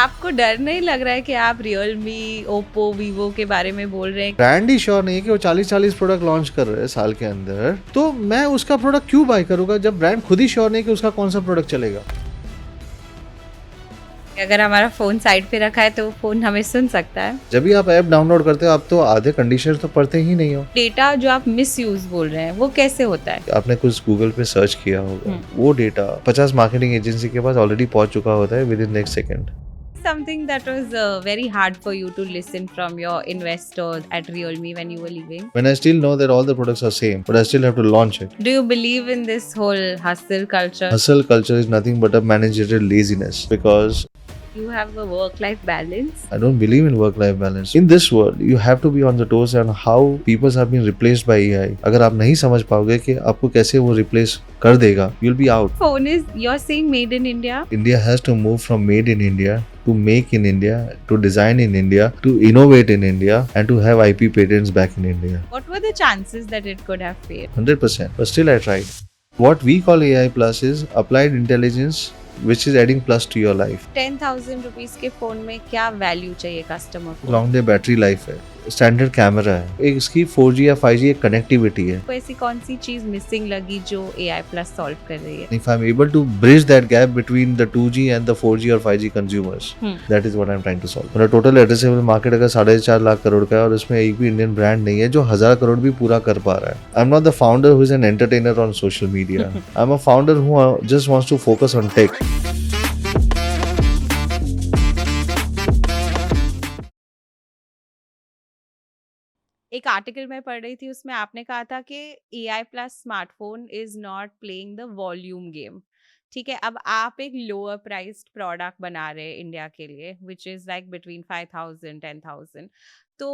आपको डर नहीं लग रहा है कि आप रियलमी, ओप्पो, वीवो के बारे में बोल रहे हैं? ब्रांड ही श्योर नहीं है कि वो 40-40 प्रोडक्ट लॉन्च कर रहे हैं साल के अंदर, तो मैं उसका प्रोडक्ट क्यों बाय करूंगा जब ब्रांड खुद ही श्योर नहीं कि उसका कौन सा प्रोडक्ट चलेगा। अगर हमारा फोन साइड पे रखा है तो वो फोन हमें सुन सकता है। जब भी आप ऐप डाउनलोड करते हो आप तो आधे कंडीशन तो पढ़ते ही नहीं हो। डेटा जो आप मिस यूज बोल रहे हैं वो कैसे होता है? आपने कुछ गूगल पे सर्च किया होगा, वो डेटा 50 मार्केटिंग एजेंसी के पास ऑलरेडी पहुंच चुका होता है with in next second. Something that was very hard for you to listen from your investors at Realme when you were leaving? When I still know that all the products are same, but I still have to launch it. Do you believe in this whole hustle culture? Hustle culture is nothing but a managerial laziness because You have a work-life balance? I don't believe in work-life balance. In this world, you have to be on the toes on how people have been replaced by AI. अगर आप नहीं समझ पाओगे कि आपको कैसे वो replace कर देगा, you'll be out. Phone is, you're saying made in India? India has to move from made in India to make in India, to design in India, to innovate in India, and to have IP patents back in India. What were the chances that it could have failed? 100%. But still I tried. What we call AI plus is applied intelligence which is adding plus to your life. 10,000 rupees के phone में क्या value चाहिए customer को? Long day battery life है, standard camera है, एक इसकी 4G या 5G एक कनेक्टिविटी है। तो ऐसी कौन सी चीज मिसिंग लगी जो AI प्लस सॉल्व कर रही है? If I'm able to bridge that gap between the 2G and the 4G or 5G consumers, that is what I'm trying to solve. मेरा टोटल एड्रेसेबल मार्केट अगर 4.5 लाख करोड़ का है और इसमें एक भी इंडियन ब्रांड नहीं है जो 1000 करोड़ भी पूरा कर पा रहा है। I'm not the founder who is an entertainer on social media. I'm a founder who just wants to focus on tech. एक आर्टिकल मैं पढ़ रही थी, उसमें आपने कहा था कि AI plus smartphone is not playing the volume game. ठीक है, अब आप एक लोअर प्राइस्ड प्रोडक्ट बना रहे हैं इंडिया के लिए विच इज लाइक बिटवीन 5,000 10,000, तो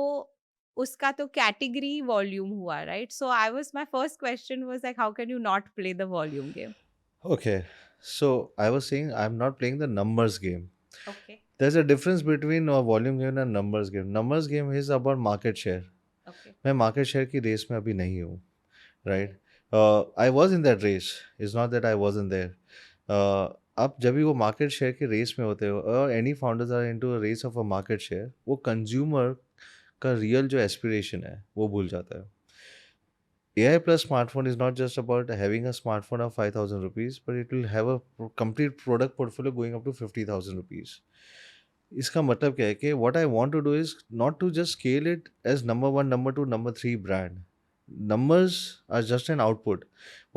उसका तो कैटेगरी वॉल्यूम हुआ, right? So I was, my first question was like how can you not play the volume game? Okay, so I was saying I'm not playing the numbers game. Okay, There's a difference between a volume game and numbers game. Numbers game is about market share. Okay, मैं market share की रेस में अभी नहीं हूँ, right. I was in that race, is not that I was in there. अब जब भी वो मार्केट शेयर की रेस में होते हो और any founders are into a race of a market share, वो कंज्यूमर का रियल जो एस्पिरेशन है वो भूल जाता है। AI plus smartphone is not just about having a smartphone of 5,000 rupees, but it will have a complete product portfolio going up to 50,000 rupees. इसका मतलब क्या है कि what I want to do is not to just scale it as number one, number two, number three brand. Numbers are just an output.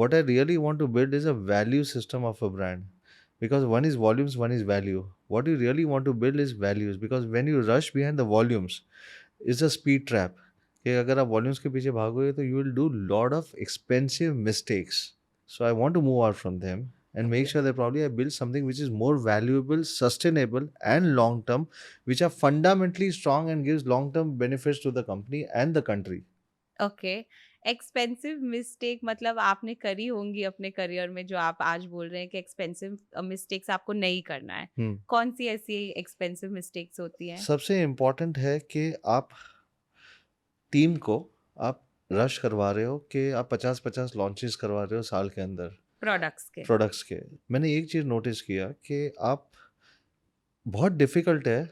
What I really want to build is a value system of a brand. Because one is volumes, one is value. What you really want to build is values. Because when you rush behind the volumes, it's a speed trap. कि अगर आप volumes के पीछे भागोगे तो you will do lot of expensive mistakes. So I want to move out from them and make sure that probably I build something which is more valuable, sustainable and long term, which are fundamentally strong and gives long term benefits to the company and the country. Okay. Expensive mistake मतलब आपने करी होंगी अपने career में, जो आप आज बोल रहे हैं कि एक्सपेंसिव मिस्टेक्स आपको नहीं करना है। कौन सी ऐसी एक्सपेंसिव मिस्टेक्स होती हैं? सबसे इम्पोर्टेंट है कि आप टीम को आप रश करवा रहे हो कि आप 50-50 लॉन्चेस करवा रहे हो साल के अंदर प्रोडक्ट्स के। मैंने एक चीज़ नोटिस किया कि आप बहुत डिफ़िकल्ट है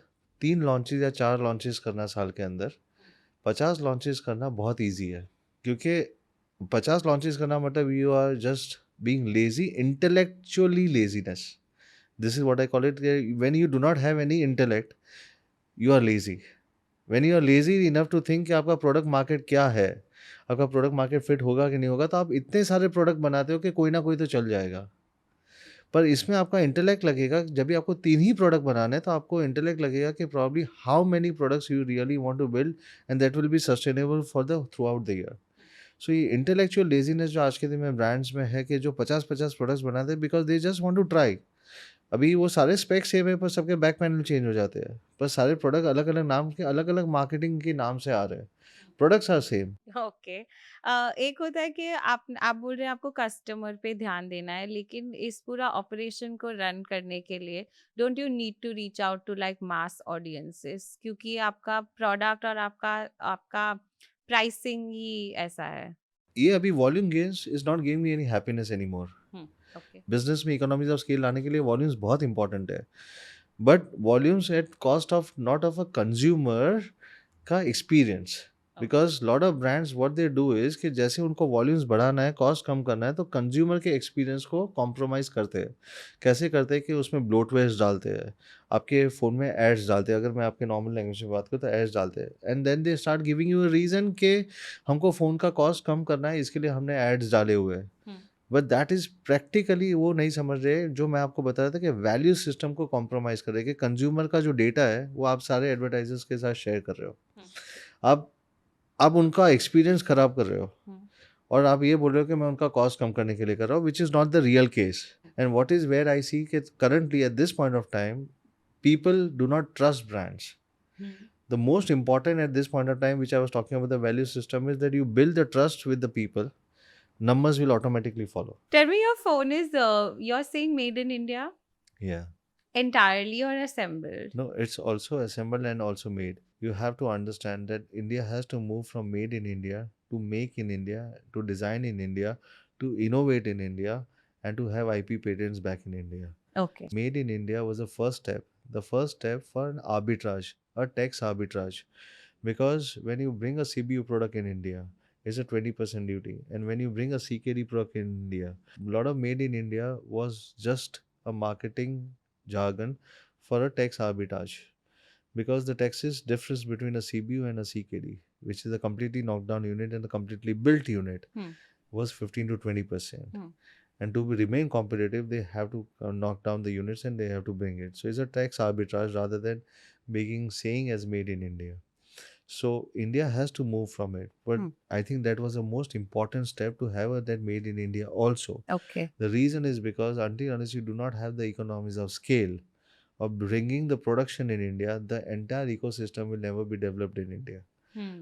3 लॉन्चेस या 4 लॉन्चेस करना साल के अंदर। 50 लॉन्चेस करना बहुत ईज़ी है, क्योंकि 50 लॉन्चेस करना मतलब you are just being lazy, intellectually laziness. This is what I call it. When you do not have any intellect, you are lazy. When you are lazy enough to think कि आपका product market क्या है, आपका product market fit होगा कि नहीं होगा, तो आप इतने सारे प्रोडक्ट बनाते हो कि कोई ना कोई तो चल जाएगा। पर इसमें आपका इंटेलेक्ट लगेगा, जब भी आपको 3 ही प्रोडक्ट बनाने हैं तो आपको इंटेलेक्ट लगेगा कि probably how many products you really want to build and that will be sustainable for the throughout the year. So ये इंटेलेक्चुअल लेजीनेस जो आज के दिन में ब्रांड्स में है कि जो 50-50 प्रोडक्ट्स बनाते हैं because they just want to try. अभी वो सारे स्पेक्स सेम है पर सबके बैक पैनल चेंज हो जाते हैं, पर सारे प्रोडक्ट अलग अलग नाम के, अलग अलग मार्केटिंग के नाम से आ रहे हैं, प्रोडक्ट्स आर सेम। ओके। एक होता है कि आप बोल रहे हैं आपको कस्टमर पे ध्यान देना है, लेकिन इस पूरा ऑपरेशन को रन करने के लिए don't you need to reach out to like mass audiences, क्योंकि आपका प्रोडक्ट और आपका आपका प्राइसिंग ही ऐसा है। ये अभी volume gains is not giving me any happiness any more. Okay. Business में इकोनॉमीज ऑफ स्केल लाने के लिए वॉल्यूम्स बहुत इंपॉर्टेंट है। But volumes at cost of not of a consumer का experience. Because lot of brands what they do is कि जैसे उनको वॉल्यूम्स बढ़ाना है, कॉस्ट कम करना है, तो कंज्यूमर के एक्सपीरियंस को कॉम्प्रोमाइज़ करते हैं. कैसे करते हैं कि उसमें ब्लोटवेयर्स डालते हैं, आपके फ़ोन में एड्स डालते हैं. अगर मैं आपके नॉर्मल लैंग्वेज में बात करूँ तो एड्स डालते हैं, and then they start giving you a reason कि हमको फ़ोन का कॉस्ट कम करना है, इसके लिए हमने एड्स डाले हुए हैं. बट दैट इज़ प्रैक्टिकली वो नहीं समझ रहे, जो मैं आपको बता रहा था कि वैल्यू सिस्टम को कॉम्प्रोमाइज़ कर रहे हैं, कि कंज्यूमर का जो डेटा है वो आप सारे एडवर्टाइजर्स के साथ शेयर कर रहे हो. आप आप उनका एक्सपीरियंस खराब कर रहे हो, और आप ये बोल रहे हो कि मैं उनका कॉस्ट कम करने के लिए कर रहा हूँ, which is not the real case. And what is where I see कि currently at this point of time people do not trust brands. The most important at this point of time, which I was talking about the value system, is that you build the trust with the people. Numbers will automatically follow. Tell me, your phone is you're saying made in India Yeah. entirely or assembled? No, it's also assembled and also made. You have to understand that India has to move from made in India to make in India to design in India to innovate in India and to have IP patents back in India. Okay. Made in India was the first step for an arbitrage, a tax arbitrage. Because when you bring a CBU product in India, it's a 20% duty. And when you bring a CKD product in India, a lot of made in India was just a marketing jargon for a tax arbitrage. Because the taxes difference between a CBU and a CKD, which is a completely knocked down unit and a completely built unit, was 15 to 20%. And to remain competitive, they have to knock down the units and they have to bring it. So it's a tax arbitrage rather than being saying as made in India. So India has to move from it, but I think that was the most important step to have that made in India also. Okay. The reason is because until unless you do not have the economies of scale of bringing the production in India, the entire ecosystem will never be developed in India.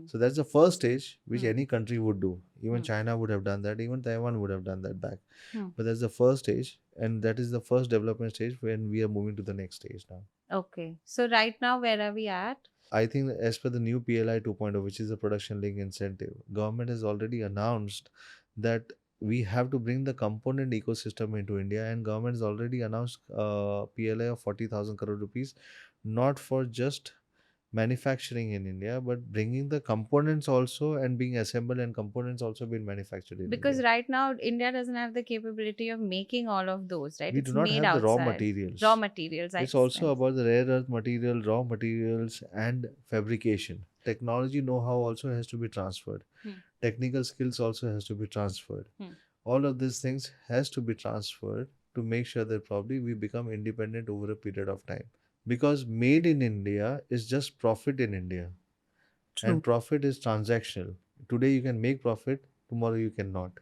So that's the first stage which any country would do. Even China would have done that. Even Taiwan would have done that back. But that's the first stage, and that is the first development stage when we are moving to the next stage now. Okay. So right now, where are we at? I think as per the new PLI 2.0, which is the production link incentive, government has already announced that we have to bring the component ecosystem into India, and government has already announced PLI of 40,000 crore rupees, not for just manufacturing in India, but bringing the components also and being assembled and components also being manufactured in Because India. right now, India doesn't have the capability of making all of those, right? We do It's not made have the raw outside. Raw materials. materials, I It's also meant. about the rare earth material, raw materials, and fabrication. Technology know-how also has to be transferred. Technical skills also has to be transferred. All of these things has to be transferred to make sure that probably we become independent over a period of time. Because made in India is just profit in India. True. And profit is transactional. Today you can make profit, tomorrow you cannot.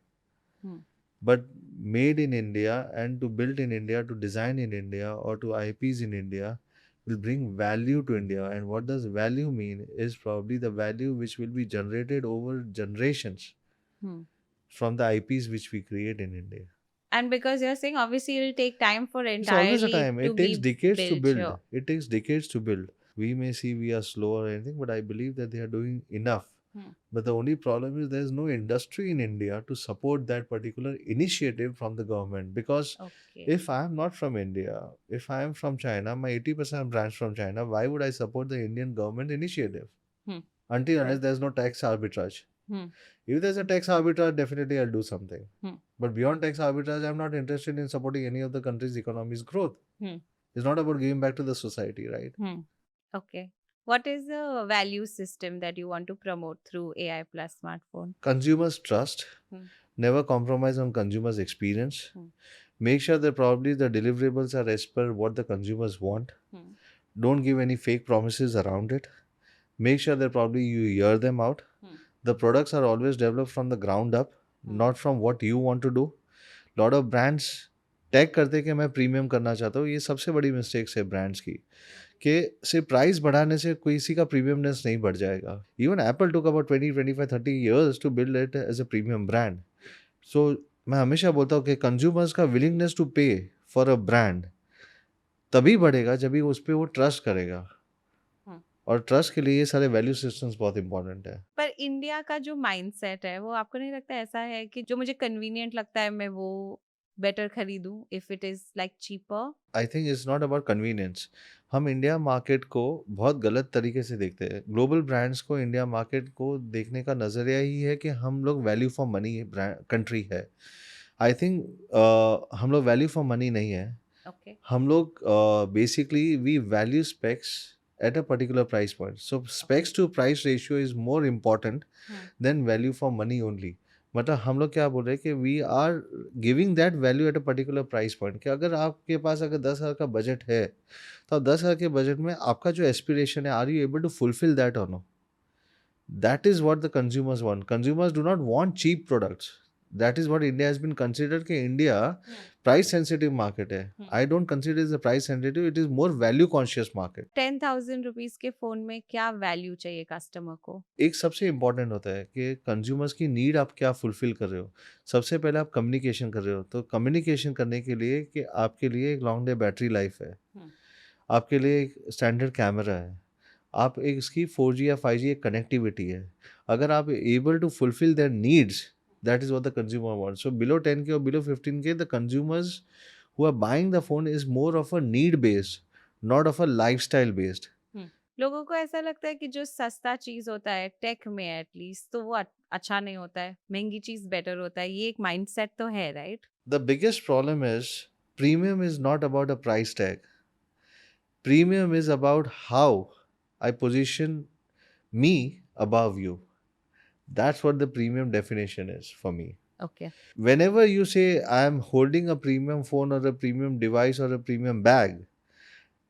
But made in India and to build in India, to design in India, or to IPs in India will bring value to India. And what does value mean is probably the value which will be generated over generations from the IPs which we create in India. And because you're saying obviously it'll take time for It's always a entirely time. to It takes be decades to built build. here. It takes decades to build. We may see we are slow or anything, but I believe that they are doing enough. But the only problem is there is no industry in India to support that particular initiative from the government. Because Okay. if I am not from India, if I am from China, my 80% of branch from China, why would I support the Indian government initiative? Until unless there's no tax arbitrage. If there's a tax arbitrage, definitely I'll do something. But beyond tax arbitrage, I'm not interested in supporting any of the country's economy's growth. It's not about giving back to the society, right? Okay. What is the value system that you want to promote through AI plus smartphone? Consumers trust. Never compromise on consumers' experience. Make sure that probably the deliverables are as per what the consumers want. Don't give any fake promises around it. Make sure that probably you hear them out. The products are always developed from the ground up, not from what you want to do. Lot of brands tag करते कि मैं premium करना चाहता हूँ. ये सबसे बड़ी mistakes है ब्रांड्स की, कि सिर्फ प्राइस बढ़ाने से किसी का प्रीमियमनेस नहीं बढ़ जाएगा. Even Apple took about 20, 25, 30 years to build it as a premium brand. So मैं हमेशा बोलता हूँ कि कंज्यूमर्स का willingness to pay for a brand तभी बढ़ेगा जब भी उस पर वो ट्रस्ट करेगा. और ट्रस्ट के लिए ये सारे वैल्यू सिस्टम्स बहुत इंपॉर्टेंट है. पर इंडिया का जो माइंडसेट है वो आपको नहीं लगता ऐसा है कि जो मुझे कन्वीनियंट लगता है मैं वो बेटर खरीदूं if it is like cheaper? I think it's not about convenience. हम इंडिया मार्केट को बहुत गलत तरीके से देखते हैं। ग्लोबल ब्रांड्स को इंडिया मार्केट को देखने का नज़रिया ही है कि हम लोग वैल्यू फॉर मनी कंट्री है। आई थिंक हम लोग वैल्यू फॉर मनी नहीं है। Okay. हम लोग basically we value specs at a particular price point. So specs to price ratio is more important than value for money only. मतलब हम लोग क्या बोल रहे हैं कि we are giving that value at a particular price point, कि अगर आपके पास अगर 10,000 का बजट है तो आप 10,000 के बजट में आपका जो एस्पिरेशन है, are you able to fulfil that और no? That is what the consumers want. Consumers do not want cheap products. That is what India has been considered कि India price sensitive market है. I don't consider it as a price sensitive. It is more value conscious market. 10,000 rupees के phone में क्या value चाहिए customer को? एक सबसे important होता है कि कंज्यूमर्स की नीड आप क्या फुलफिल कर रहे हो। सबसे पहले आप कम्युनिकेशन कर रहे हो, तो कम्युनिकेशन करने के लिए कि आपके लिए एक लॉन्ग डे बैटरी लाइफ है, आपके लिए एक स्टैंडर्ड कैमरा है, आप एक इसकी 4G या 5G एक कनेक्टिविटी है। अगर आप able to fulfil their needs, that is what the consumer want. So below 10K और below 15K the consumers who are buying the phone is more of a need based, not of a lifestyle based. लोगों को ऐसा लगता है कि जो सस्ता चीज होता है टेक में एटलीस्ट तो वो अच्छा नहीं होता है, महंगी चीज बेटर होता है, ये एक माइंडसेट तो है, right? The biggest problem is premium is not about a price tag. Premium is about how I position me above you. That's what the premium definition is for me. Okay. Whenever you say I am holding a premium phone or a premium device or a premium bag,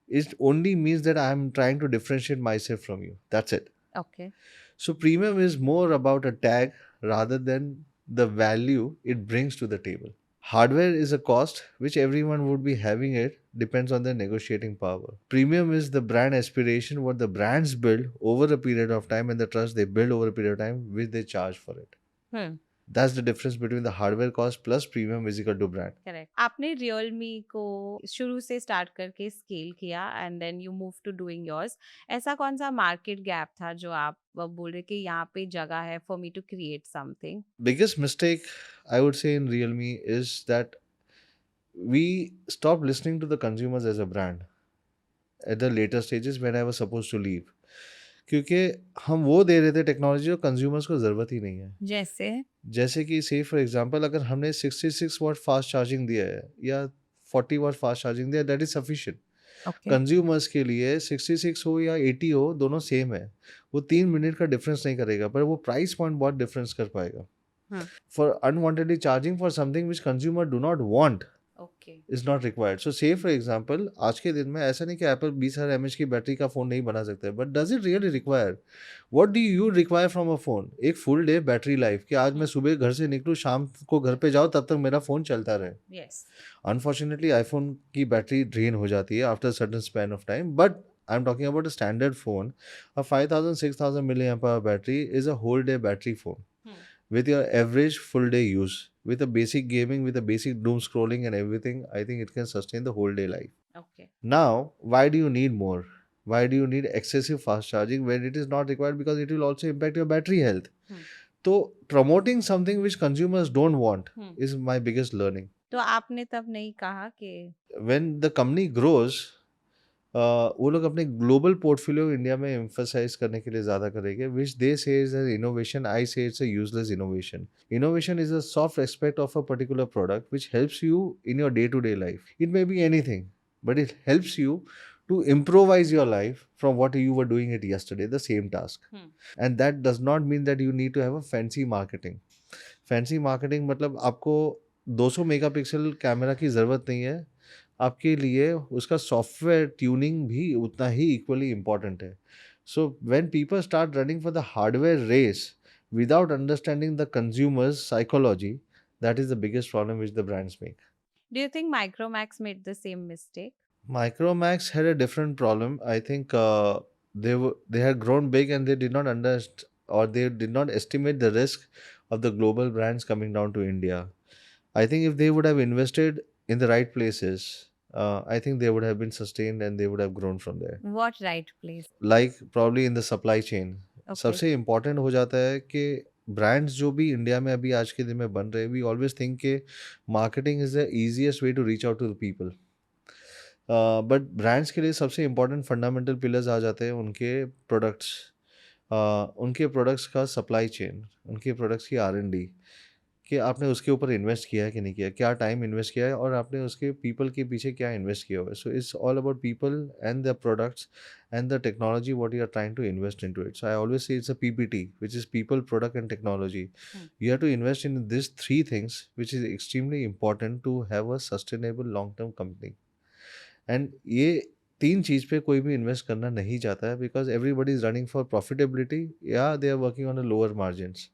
it only means that I am trying to differentiate myself from you. That's it. Okay. So, premium is more about a tag rather than the value it brings to the table. Hardware is a cost which everyone would be having, it depends on their negotiating power. Premium is the brand aspiration, what the brands build over a period of time, and the trust they build over a period of time, which they charge for it. That's the difference between the hardware cost plus premium is equal to brand. Correct. आपने Realme को शुरू से start करके scale किया and then you move to doing yours. ऐसा कौन सा market gap था जो आप बोल रहे कि यहाँ पे जगह है for me to create something? Biggest mistake I would say in Realme is that we stopped listening to the consumers as a brand at the later stages when I was supposed to leave. क्योंकि हम वो दे रहे थे technology जो consumers को ज़रूरत ही नहीं है। जैसे? जैसे कि से फॉर एग्जांपल अगर हमने 66 वॉट फास्ट चार्जिंग दिया है या 40 वॉट फास्ट चार्जिंग दिया है, that is sufficient. Okay. Consumers के लिए 66 हो या 80 हो, दोनों सेम है। वो 3 मिनट का डिफरेंस नहीं करेगा, पर वो प्राइस पॉइंट बहुत डिफरेंस कर पाएगा। For unwantedly charging for something which consumer do not want is not required. So say for example आज के दिन में ऐसा नहीं कि एप्पल 20,000 mAh की बैटरी का फ़ोन नहीं बना सकता है, but does it really require? What do you require from a phone? एक फुल डे बैटरी लाइफ, कि आज मैं सुबह घर से निकलूँ, शाम को घर पे जाऊँ, तब तक मेरा फ़ोन चलता रहे। अनफॉर्चुनेटली आईफोन की बैटरी ड्रेन हो जाती है after certain span of time, but I am talking about a standard phone. A 5,000 6,000 milliamp hour battery is a whole day battery phone with your average full day use, with a basic gaming, with a basic doom scrolling and everything. I think it can sustain the whole day life. Okay. Now, why do you need more? Why do you need excessive fast charging when it is not required? Because it will also impact your battery health. So promoting something which consumers don't want is my biggest learning. तो आपने तब नहीं कहा कि When the company grows, वो लोग अपने global portfolio India में एम्फसाइज करने के लिए ज़्यादा करेंगे, विच दे से is innovation, I say it's a useless innovation. Innovation is a soft aspect of a particular product which helps you in your day to day life. It may be anything, but it helps you to improvise your life from what you were doing it yesterday, the same task. And that does not mean that you need to have a fancy marketing. Fancy marketing मतलब आपको 200 megapixel camera की ज़रूरत नहीं है, आपके लिए उसका software tuning भी उतना ही इक्वली इम्पॉर्टेंट है। So when people start running for the hardware race without understanding the consumers psychology, that is the biggest problem which the brands make. do you think Micromax made the same mistake? Micromax had a different problem. I think they had grown big and they did not understand, or they did not estimate the risk of the global brands coming down to India. I think if they would have invested in the right places, I think they would have been sustained and they would have grown from there. What right place? Like probably in the supply chain. Okay. सबसे important हो जाता है कि brands जो भी India में अभी आज के दिन में बन रहे हैं, वी ऑलवेज थिंक के marketing is the easiest way to reach out to the people, but brands के लिए सबसे इम्पोर्टेंट फंडामेंटल पिलर्स आ जाते हैं उनके प्रोडक्ट्स, उनके प्रोडक्ट्स का सप्लाई चेन, उनके प्रोडक्ट्स की R&D, कि आपने उसके ऊपर इन्वेस्ट किया है कि नहीं किया, क्या टाइम इन्वेस्ट किया है, और आपने उसके पीपल के पीछे क्या इन्वेस्ट किया हुआ है. So it's all about people and the products and the technology what you are trying to invest into it. So I always say it's a PPT which is people, product and technology. You have to invest in these three things which is extremely important to have a sustainable long term company. And ये तीन चीज़ पे कोई भी invest करना नहीं चाहता है, because everybody is running for profitability या they are working on a lower margins.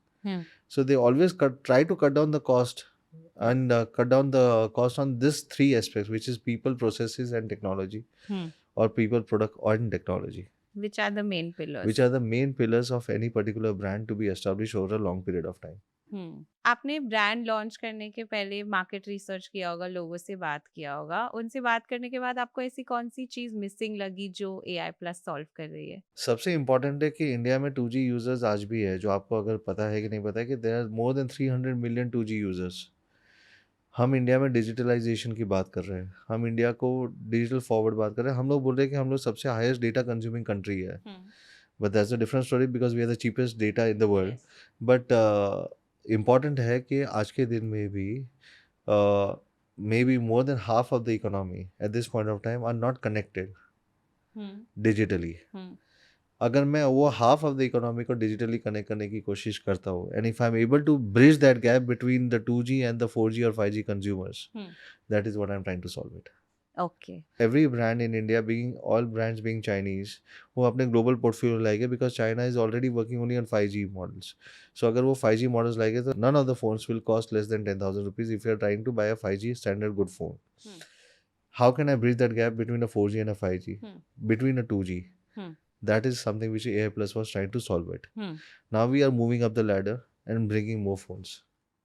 So they always try to cut down the cost and cut down the cost on this three aspects, which is people, processes, and technology, or people, product, and technology, which are the main pillars. which are the main pillars of any particular brand to be established over a long period of time. आपने brand launch करने के पहले market research किया होगा, लोगों से बात किया होगा, उनसे बात करने के बाद आपको ऐसी कौन सी चीज मिसिंग लगी जो AI प्लस सॉल्व कर रही है? सबसे इम्पोर्टेंट है कि इंडिया में 2G यूजर्स आज भी है, जो आपको अगर पता है कि नहीं पता है, कि there are more than 300 million 2G users. हम इंडिया में डिजिटलाइजेशन की बात कर रहे हैं, हम इंडिया को डिजिटल फॉरवर्ड बात कर रहे हैं, हम लोग बोल रहे हैं कि हम लोग सबसे हाईएस्ट डेटा कंज्यूमिंग कंट्री है. But that's a different story, because we are the cheapest data in the world. But important है कि आज के दिन में भी may be more than half of the economy at this point of time are not connected digitally. अगर मैं वो हाफ ऑफ द इकोनॉमी को डिजिटली कनेक्ट करने की कोशिश करता हूँ, and if I am able to bridge that gap between the 2G and the 4G और 5G consumers, that is what I am trying to solve it. Okay. Every brand in India, being all brands being Chinese, वो अपने global portfolio लाएंगे, because China is already working only on 5G models. So अगर वो 5G models लाएंगे तो none of the phones will cost less than 10,000 rupees if you are trying to buy a 5G standard good phone. How can I bridge that gap between a 4G and a 5G, between a 2G? That is something which AI Plus was trying to solve it. Now we are moving up the ladder and bringing more phones.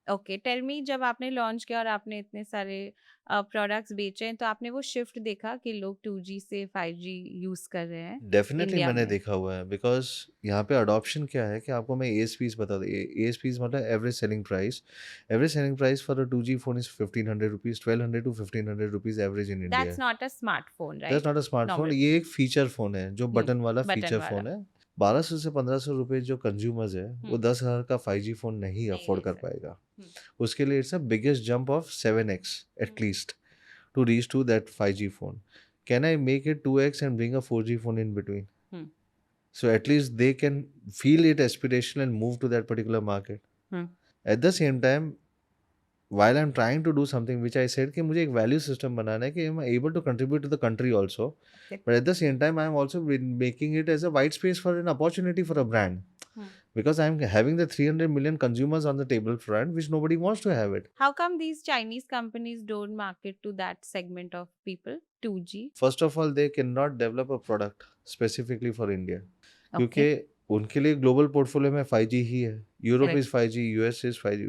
Okay, tell me, जब आपने launch किया और आपने इतने सारे products बेचे हैं, तो आपने वो शिफ्ट देखा कि लोग 2G से 5G यूज कर रहे हैं डेफिनेटली इंडिया मैंने में? देखा हुआ है, बिकॉज यहाँ पे अडॉप्शन क्या है कि आपको मैं ASPs बता दूँ. ASPs मतलब average selling price. Average selling price for a 2G phone is 1500 rupees, 1200 to 1500 rupees average in India. That's not a smartphone, that's right? Not a smartphone, normal ये एक फीचर फोन है, जो button वाला button feature वाला। Phone है. 1200 से 1500 रुपए जो कंज्यूमर्स है, वो 10,000 का 5G फोन नहीं नहीं अफोर्ड ले कर सकते। पाएगा. उसके लिए it's a biggest jump of 7x at least to reach to that 5G phone. Can I make it 2x and bring a 4G phone in between? So at least they can feel it aspirational and move to that particular market. At the same time, while I'm trying to do something which I said कि मुझे एक value system बनाना है कि I'm able to contribute to the country also, but at the same time I'm also making it as a white space for an opportunity for a brand. Because I'm having the 300 million consumers on the table front, which nobody wants to have it. How come these Chinese companies don't market to that segment of people, 2G? First of all, they cannot develop a product specifically for India. Okay. क्योंकि उनके लिए global portfolio में 5G ही है. Europe Correct. Is 5G, US is 5G.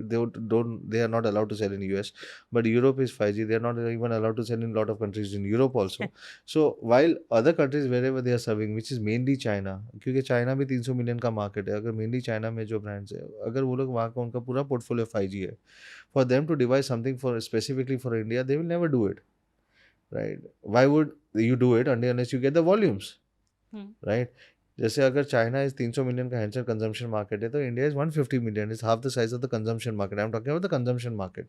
They are not allowed to sell in US, but Europe is 5G. They are not even allowed to sell in a lot of countries in Europe also. So while other countries wherever they are serving, which is mainly China, क्योंकि China भी 300 million का market है, अगर mainly China में जो brands है, अगर वो लोग वहाँ का उनका पूरा पोर्टफोलियो 5G है, for them to devise something for specifically for India, they will never do it. Right? Why would you do it unless you get the volumes? Right? जैसे अगर चाइना इज 300 मिलियन का handset consumption market है, तो India is 150 million, is half the size of the consumption market. I am talking about the consumption market.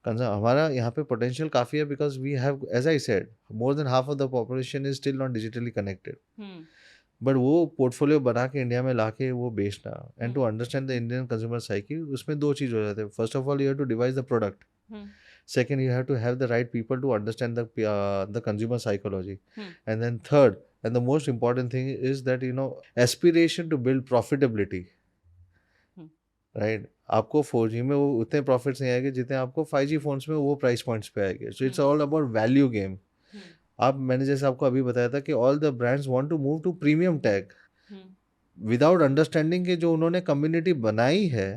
हमारा यहाँ पे potential काफ़ी है, because we have, as I said, more than half of the population is still not digitally connected. But वो portfolio बना के India में ला के वो बेचना, and to understand the Indian consumer psyche, उसमें दो चीज़ हो जाते हैं. First of all, you have to devise the product. Second, you have to have the right people to understand the consumer psychology. And then third, and the most important thing is that, aspiration to build profitability. Right? आपको 4G में वो उतने profits नहीं आएंगे जितने आपको 5G phones में वो प्राइस पॉइंट्स पे आएंगे. So it's all about value game. आप, मैंने जैसे आपको अभी बताया था कि all the brands want to move to premium tag, without understanding कि जो उन्होंने कम्युनिटी बनाई है,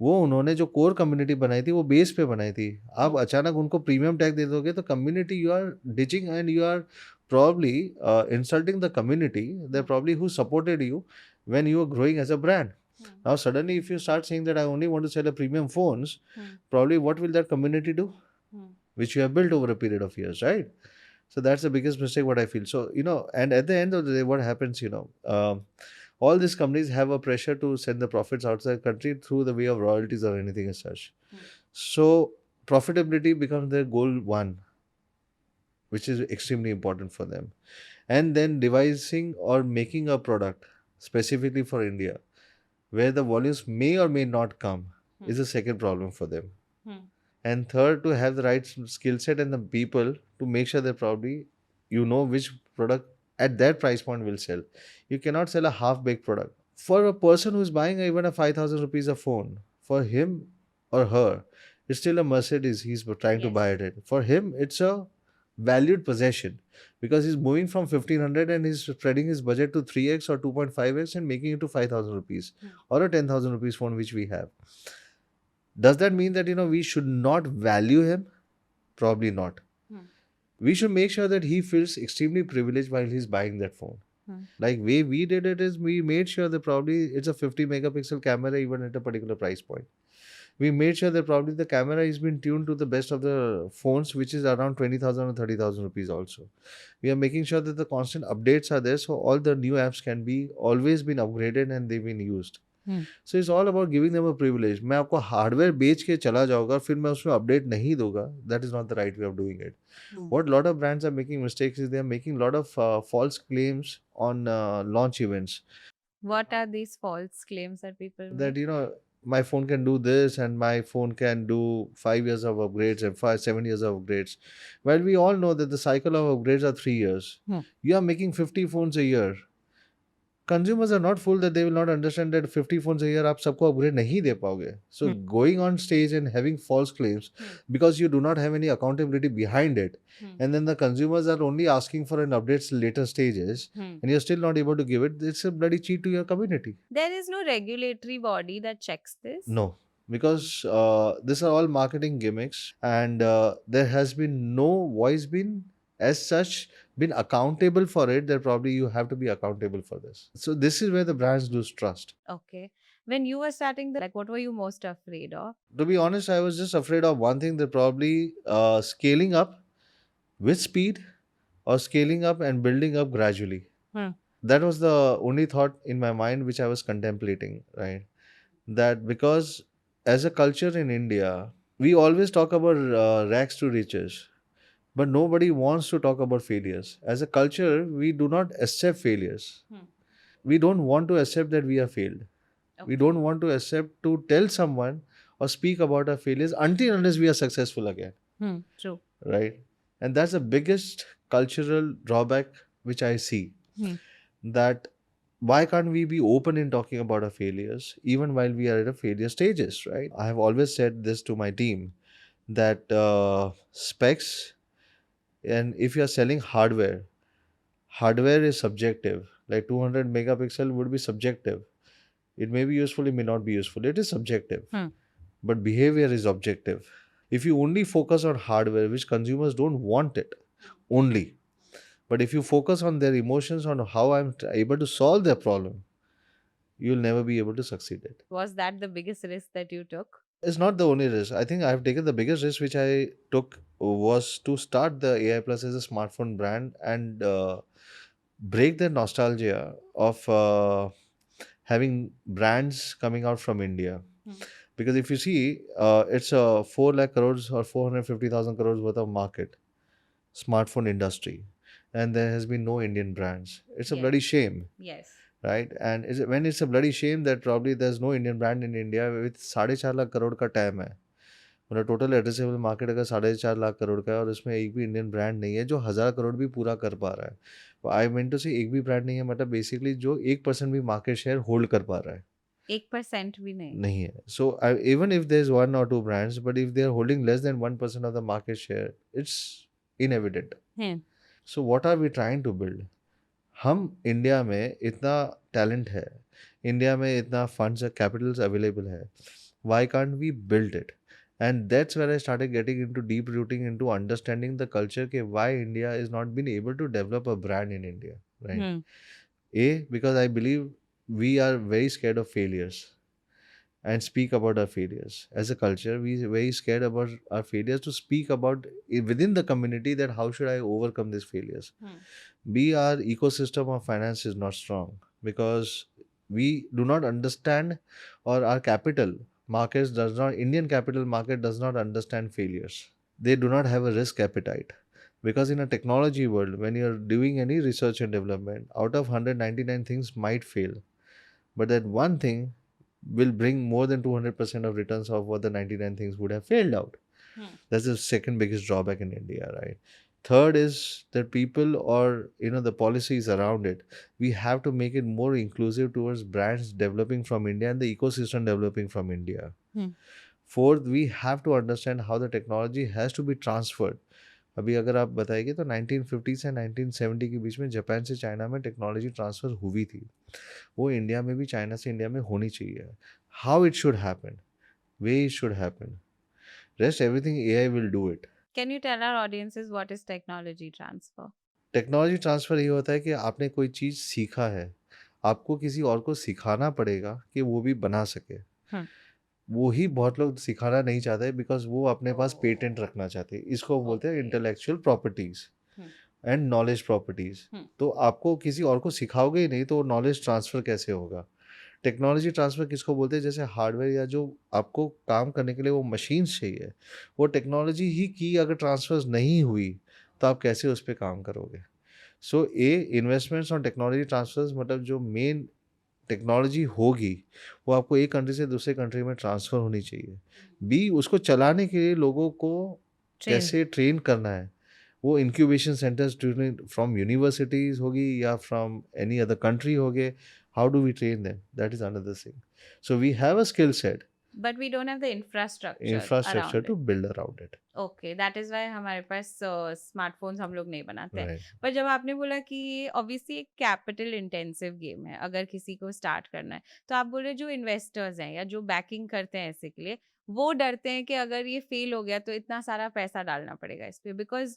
वो उन्होंने जो कोर कम्युनिटी बनाई थी वो बेस पे बनाई थी. आप अचानक उनको प्रीमियम टैग दे दोगे तो community you are ditching, and you are probably insulting the community. They're probably who supported you when you were growing as a brand. Now suddenly if you start saying that I only want to sell a premium phones, Hmm. probably what will that community do? Which you have built over a period of years, right? So that's the biggest mistake what I feel. So and at the end of the day what happens, all these companies have a pressure to send the profits outside the country through the way of royalties or anything as such. So profitability becomes their goal one, which is extremely important for them. And then devising or making a product specifically for India, where the volumes may or may not come, is a second problem for them. And third, to have the right skill set and the people to make sure that probably which product at that price point will sell. You cannot sell a half baked product. For a person who's buying even a 5,000 rupees a phone, for him or her, it's still a Mercedes he's trying to buy it. For him, it's a valued possession because he's moving from 1500 and he's spreading his budget to 3x or 2.5x and making it to 5,000 rupees or a 10,000 rupees phone which we have. Does that mean that we should not value him? Probably not. We should make sure that he feels extremely privileged while he's buying that phone. Like way we did it is we made sure that probably it's a 50 megapixel camera even at a particular price point. We made sure that probably the camera has been tuned to the best of the phones, which is around 20,000 or 30,000 rupees also. We are making sure that the constant updates are there so all the new apps can be always been upgraded and they've been used. So it's all about giving them a privilege. मैं आपको hardware बेच के चला जाऊंगा फिर मैं उसमें update नहीं दूंगा. That is not the right way of doing it. What a lot of brands are making mistakes is they are making a lot of false claims on launch events. What are these false claims that people That make? my phone can do this and my phone can do 5 years of upgrades and 7 years of upgrades. Well, we all know that the cycle of upgrades are 3 years. You are making 50 phones a year. Consumers are not fooled that they will not understand that 50 phones a year आप सबको upgrade नहीं दे पाओगे. So going on stage and having false claims because you do not have any accountability behind it, and then the consumers are only asking for an updates later stages, and you're still not able to give it. It's a bloody cheat to your community. There is no regulatory body that checks this. No, because these are all marketing gimmicks, and there has been no voice been as such been accountable for it. That probably you have to be accountable for this. So this is where the brands lose trust. Okay. When you were starting the, like, what were you most afraid of? To be honest, I was just afraid of one thing, that probably scaling up with speed or scaling up and building up gradually. That was the only thought in my mind which I was contemplating, right? That because as a culture in India, we always talk about rags to riches, but nobody wants to talk about failures. As a culture, we do not accept failures. We don't want to accept that we are failed. We don't want to accept to tell someone or speak about our failures until unless we are successful again. True. Right? And that's the biggest cultural drawback which I see. That why can't we be open in talking about our failures even while we are at a failure stages, right? I have always said this to my team that specs, and if you are selling hardware is subjective. Like 200 megapixel would be subjective. It may be useful, it may not be useful. It is subjective. But behavior is objective. If you only focus on hardware, which consumers don't want it, only. But if you focus on their emotions, on how I'm able to solve their problem, you'll never be able to succeed it. Was that the biggest risk that you took? It's not the only risk. I think I've taken the biggest risk which I took was to start the AI Plus as a smartphone brand and break the nostalgia of having brands coming out from India. Because if you see, it's a 4 lakh crores or 450,000 crores worth of market, smartphone industry, and there has been no Indian brands. It's a bloody shame. Yes. Right? And when it's a bloody shame that probably there's no Indian brand in India with 4.5 lakh crore का time है. मतलब total addressable market अगर 4.5 लाख करोड़ का है और उसमें एक भी इंडियन ब्रांड नहीं है जो 1000 करोड़ भी पूरा कर पा रहा है. आई मीन टू से एक भी ब्रांड नहीं है, मतलब बेसिकली जो 1% भी मार्केट शेयर होल्ड कर पा रहा है. 1% भी नहीं है. So even if there's one or two brands, but if they're holding less than 1% of the market share, it's inevident. So what are we trying to build? हम इंडिया में इतना टैलेंट है, इंडिया में इतना फंड्स कैपिटल्स अवेलेबल है, why can't we build it? And that's where I started getting into deep rooting into understanding the culture ke why India is not been able to develop a brand in India, right? Because I believe we are very scared of failures and speak about our failures. As a culture, we are very scared about our failures to speak about within the community that how should I overcome these failures. B, our ecosystem of finance is not strong because we do not understand, or our capital markets does not, Indian capital market does not understand failures. They do not have a risk appetite. Because in a technology world, when you're doing any research and development, out of 199 things might fail, but that one thing will bring more than 200% of returns of what the 99 things would have failed out. That's the second biggest drawback in India, right? Third is that people, or the policies around it, we have to make it more inclusive towards brands developing from India and the ecosystem developing from India. Fourth, we have to understand how the technology has to be transferred. अभी अगर आप बताएंगे तो 1950 से 1970 के बीच में Japan से China में टेक्नोलॉजी ट्रांसफ़र हुई थी, वो इंडिया में भी चाइना से इंडिया में होनी चाहिए. How it should happen, way it should happen, rest everything AI will do it. Can you tell our audiences what is technology transfer? Technology transfer ये होता है कि आपने कोई चीज़ सीखा है, आपको किसी और को सिखाना पड़ेगा कि वो भी बना सके. वो ही बहुत लोग सिखाना नहीं चाहते बिकॉज वो अपने पास पेटेंट रखना चाहते हैं. इसको बोलते हैं intellectual properties and knowledge properties. तो आपको किसी और को सिखाओगे ही नहीं तो नॉलेज ट्रांसफ़र कैसे होगा. टेक्नोलॉजी ट्रांसफ़र किसको बोलते हैं, जैसे हार्डवेयर या जो आपको काम करने के लिए वो मशीन्स चाहिए, वो टेक्नोलॉजी ही की अगर ट्रांसफ़र नहीं हुई तो आप कैसे उस पर काम करोगे. सो इन्वेस्टमेंट्स ऑन टेक्नोलॉजी ट्रांसफर्स, मतलब जो मेन टेक्नोलॉजी होगी वो आपको एक कंट्री से दूसरे कंट्री में ट्रांसफ़र होनी चाहिए. बी, उसको चलाने के लिए लोगों को कैसे ट्रेन करना है, वो इंक्यूबेशन सेंटर्स फ्रॉम यूनिवर्सिटीज़ होगी या फ्रॉम एनी अदर कंट्री हो गए. How do we train them, that is another thing. So we have a skill set, But we don't have the infrastructure infrastructure around to it. Build around it. Okay, that is why हमारे पास smartphones हम लोग नहीं बनाते हैं. Right. पर जब आपने बोला कि ये ऑब्वियसली एक कैपिटल इंटेंसिव गेम है अगर किसी को स्टार्ट करना है, तो आप बोल रहे जो इन्वेस्टर्स हैं या जो बैकिंग करते हैं ऐसे के लिए, वो डरते हैं कि अगर ये फेल हो गया तो इतना सारा पैसा डालना पड़ेगा इस पे. Because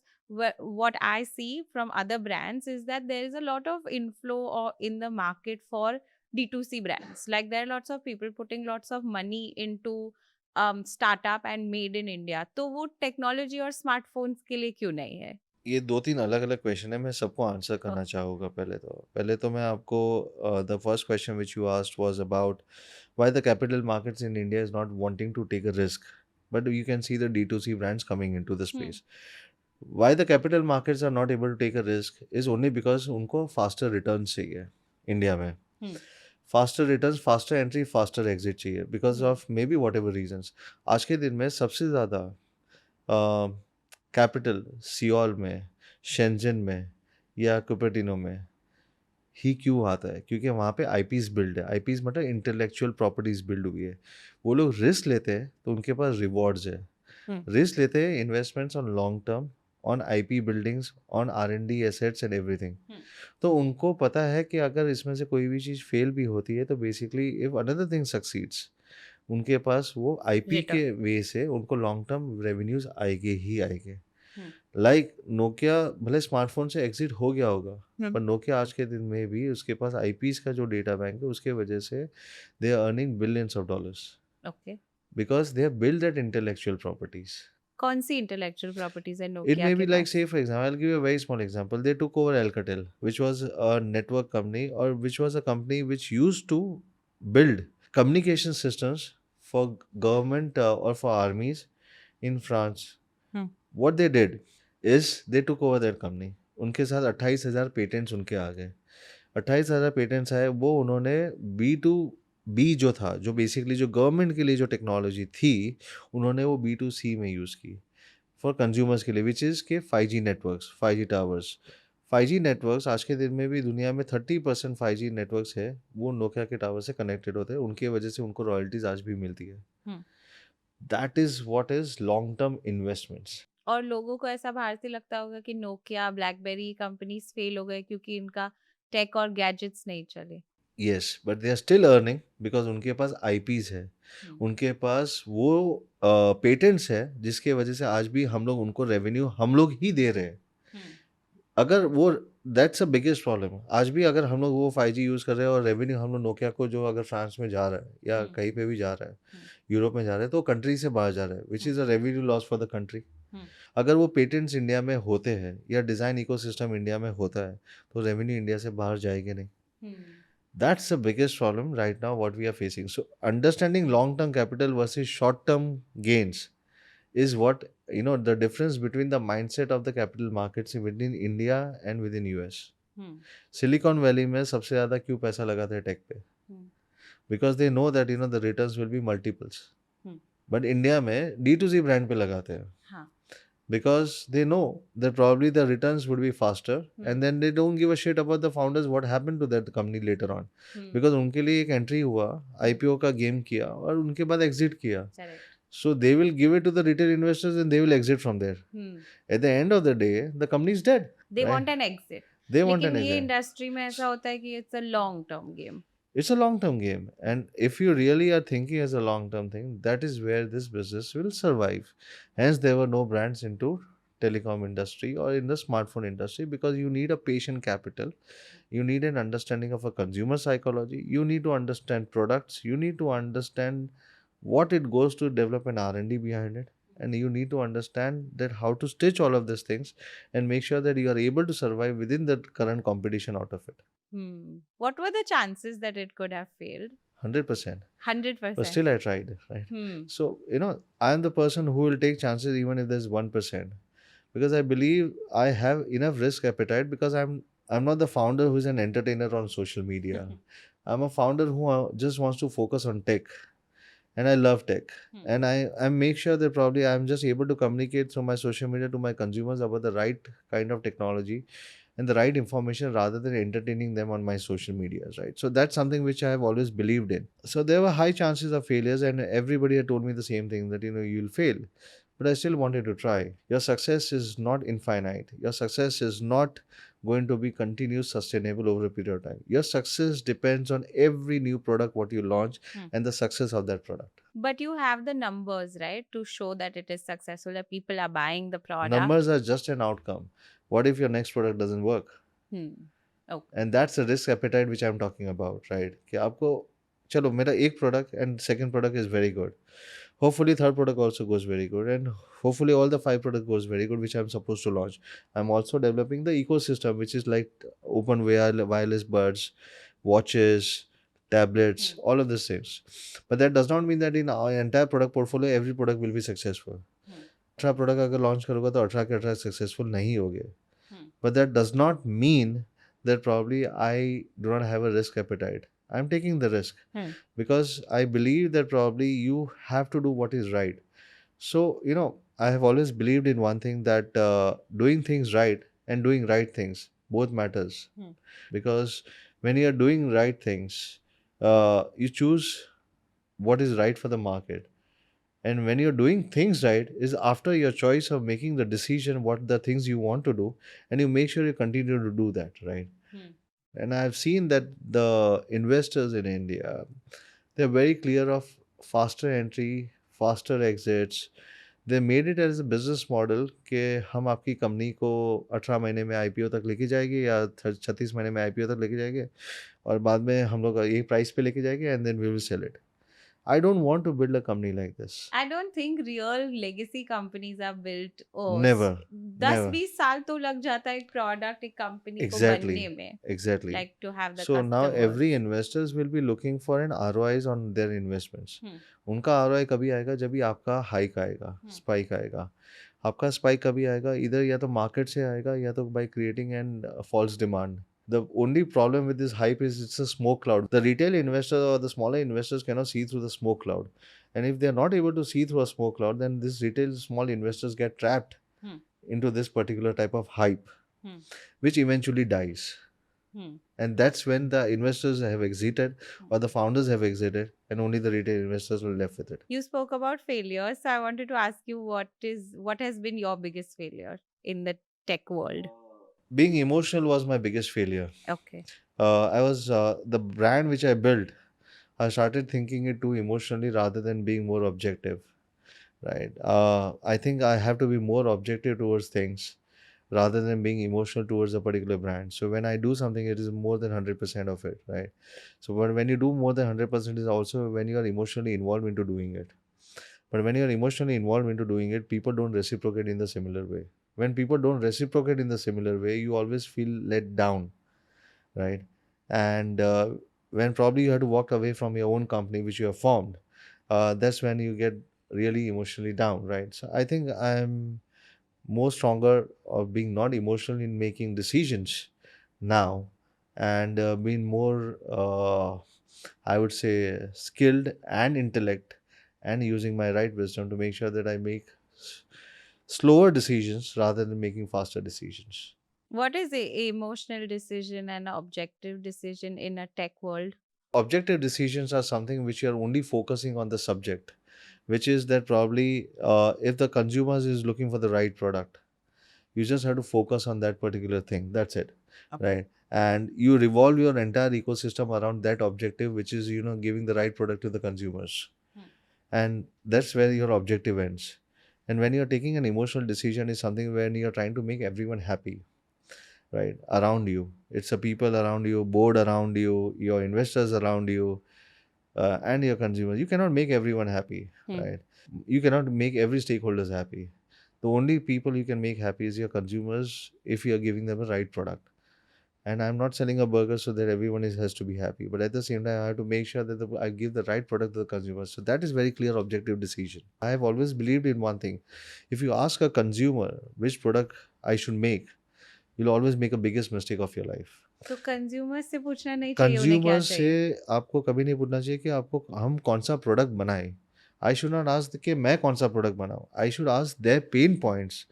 what I see from other brands is that there is a lot of inflow or in the market for D2C brands. Like there are lots of people putting lots of money into startup and made in India. तो वो technology और smartphones के लिए क्यों नहीं है? ये 2-3 अलग-अलग क्वेश्चन है, मैं सबको आंसर करना चाहूँगा. पहले तो मैं आपको the first question which you asked was about why the capital markets in India is not wanting to take a risk, but you can see the D2C brands coming into the space. Why the capital markets are not able to take a risk is only because उनको faster returns चाहिए India में. Faster returns, faster entry, faster exit चाहिए because of maybe whatever reasons. आज के दिन में सबसे ज़्यादा कैपिटल सियोल में, शेंजन में या कुपर्टिनो में ही क्यों आता है, क्योंकि वहाँ पे आईपीज बिल्ड है. आईपीज मतलब इंटेलेक्चुअल प्रॉपर्टीज बिल्ड हुई है. वो लोग रिस्क लेते हैं तो उनके पास रिवॉर्ड्स है. रिस्क लेते हैं investments on long term, on IP buildings, on R&D assets and everything. तो उनको पता है कि अगर इसमें से कोई भी चीज़ फेल भी होती है तो basically if another thing succeeds, उनके पास वो आईपी के वे से उनको लॉन्ग टर्म रेवेन्यूज आएंगे ही आएंगे. लाइक नोकिया भले स्मार्टफोन से एग्जिट हो गया होगा, पर नोकिया आज के दिन में भी उसके पास आईपीज का जो डेटा बैंक है उसके वजह से they are earning billions of dollars. Okay, because they have build that intellectual properties. कौन सी इंटेलेक्चुअल प्रॉपर्टीज है It नोकिया may के be like, पास? say, for example, I'll give you a very small example. They took over Alcatel, which was a network company, or which was a company which used to build communication systems for government or for armies in France. What they did is they took over that company. उनके साथ 28,000 patents उनके आ गए. 28,000 patents आए, वो उन्होंने B2B जो था, जो बेसिकली जो गवर्नमेंट के लिए जो टेक्नोलॉजी थी, उन्होंने वो B2C में यूज़ की फॉर कंज्यूमर्स के लिए, विच इज़ के 5G networks, 5G towers. 5G networks आज के दिन में भी दुनिया में 30% 5G नेटवर्क्स है वो नोकिया के टावर से कनेक्टेड होते हैं. उनके वजह से उनको रॉयल्टीज आज भी मिलती है. That is what is long term investments. और लोगों को ऐसा बाहर से लगता होगा कि नोकिया, ब्लैकबेरी कंपनीज फेल हो गए क्योंकि इनका टेक और गैजेट्स नहीं चले. Yes, but they are still earning because उनके पास आईपीज है, उनके पास वो पेटेंट्स है जिसके वजह से आज भी हम लोग उनको रेवेन्यू हम लोग ही दे रहे हैं. अगर वो दैट्स अ बिगेस्ट प्रॉब्लम। आज भी अगर हम लोग वो 5G यूज़ कर रहे हैं और रेवेन्यू हम लोग नोकिया को जो अगर फ्रांस में जा रहा है या कहीं पे भी जा रहा है, यूरोप में जा रहा है, तो कंट्री से बाहर जा रहा है, which is a revenue loss for the country. अगर वो पेटेंट्स इंडिया में होते हैं या डिज़ाइन इकोसिस्टम इंडिया में होता है, तो रेवेन्यू इंडिया से बाहर जाएगी नहीं। That's the biggest problem right now what we are facing. So understanding long-term capital versus short-term gains is what, the difference between the mindset of the capital markets within India and within US. Silicon Valley में सबसे ज़्यादा क्यों पैसा लगाते हैं take पे? Because they know that the returns will be multiples. But India में D2C brand पे लगाते हैं. Because they know that probably the returns would be faster, and then they don't give a shit about the founders what happened to that company later on. Because उनके लिए एक entry हुआ, IPO का game किया और उनके बाद exit किया. So they will give it to the retail investors and they will exit from there. At the end of the day, the company is dead. They want an exit. They want लेकिन an ये exit. Industry में ऐसा होता है कि it's a long term game. It's a long term game. And if you really are thinking as a long term thing, that is where this business will survive. Hence, there were no brands into telecom industry or in the smartphone industry because you need a patient capital. You need an understanding of a consumer psychology. You need to understand products. You need to understand what it goes to develop an R&D behind it. And you need to understand that how to stitch all of these things and make sure that you are able to survive within the current competition out of it. What were the chances that it could have failed? 100%. 100%. But still I tried, right? So, I am the person who will take chances even if there's 1%. Because I believe I have enough risk appetite because I'm not the founder who's an entertainer on social media. I'm a founder who just wants to focus on tech. And I love tech. And I make sure that probably I'm just able to communicate through my social media to my consumers about the right kind of technology and the right information rather than entertaining them on my social medias, right? So that's something which I have always believed in. So there were high chances of failures, and everybody had told me the same thing that you'll fail. But I still wanted to try. Your success is not infinite. Your success is not going to be continuous sustainable over a period of time. Your success depends on every new product what you launch and the success of that product. But you have the numbers, right, to show that it is successful, that people are buying the product. Numbers are just an outcome. What if your next product doesn't work? Okay. And that's the risk appetite which I'm talking about, right? कि आपको चलो मेरा एक product and second product is very good. Hopefully third product also goes very good, and hopefully all the five product goes very good which I'm supposed to launch. I'm also developing the ecosystem which is like open wireless buds, watches, tablets, all of these things. But that does not mean that in our entire product portfolio every product will be successful. 18 product अगर launch करोगे तो 18 के 18 successful नहीं होंगे. But that does not mean that probably I do not have a risk appetite. I'm taking the risk because I believe that probably you have to do what is right. So, I have always believed in one thing that doing things right and doing right things both matters. Because when you are doing right things, you choose what is right for the market. And when you're doing things right is after your choice of making the decision what the things you want to do, and you make sure you continue to do that, right? And I've seen that the investors in India, they're very clear of faster entry, faster exits. They made it as a business model कि हम आपकी company को 18 महीने में IPO तक लेके जाएंगे या 36 महीने में आईपीओ तक लेके जाएंगे और बाद में हम लोग एक प्राइस पे लेके जाएंगे and then we will sell it. I don't want to build a company like this. I don't think real legacy companies are built. Never. 10-20 साल तो लग जाता है एक प्रोडक्ट एक कंपनी को बनने में. Exactly. Like to have the So now customers. every investors will be looking for an ROIs on their investments. उनका ROI कभी आएगा जब भी आपका हाइक आएगा, स्पाइक आएगा. आपका स्पाइक कभी आएगा इधर या तो मार्केट से आएगा या तो by creating an false demand. The only problem with this hype is it's a smoke cloud. The retail investors or the smaller investors cannot see through the smoke cloud. And if they're not able to see through a smoke cloud, then these retail small investors get trapped into this particular type of hype, which eventually dies. And that's when the investors have exited or the founders have exited and only the retail investors were left with it. You spoke about failures, so I wanted to ask you what has been your biggest failure in the tech world? Being emotional was my biggest failure. Okay. I was the brand which I built, I started thinking it too emotionally rather than being more objective, right? I think I have to be more objective towards things. rather than being emotional towards a particular brand. So when I do something, it is more than 100% of it, right? So when you do more than 100% is also when you are emotionally involved into doing it. But when you are emotionally involved into doing it, people don't reciprocate in the similar way. When people don't reciprocate in the similar way, you always feel let down, right? And when probably you have to walk away from your own company which you have formed, that's when you get really emotionally down, right? So I think I'm more stronger of being not emotional in making decisions now, and being more I would say skilled and intellect, and using my right wisdom to make sure that I make slower decisions rather than making faster decisions. What is a emotional decision and objective decision in a tech world? Objective decisions are something which you are only focusing on the subject, which is that probably if the consumers is looking for the right product, you just have to focus on that particular thing, that's it. Okay. Right? And you revolve your entire ecosystem around that objective, which is giving the right product to the consumers. Hmm. And that's where your objective ends. And when you're taking an emotional decision is something when you're trying to make everyone happy, right, around you. It's the people around you, board around you, your investors around you, and your consumers. You cannot make everyone happy, Hmm. right? You cannot make every stakeholders happy. The only people you can make happy is your consumers if you are giving them a right product. And I'm not selling a burger so that everyone has to be happy, but at the same time I have to make sure that I give the right product to the consumer. So that is very clear objective decision. I have always believed in one thing: if you ask a consumer which product I should make, you'll always make a biggest mistake of your life. तो consumer से पूछना नहीं चाहिए उन्हें क्या consumer से चाहिए? आपको कभी नहीं पूछना चाहिए कि आपको हम कौन सा प्रोडक्ट बनाएं. आई शुड नॉट आस्क कि मैं कौन सा प्रोडक्ट बनाऊं. I should ask their pain points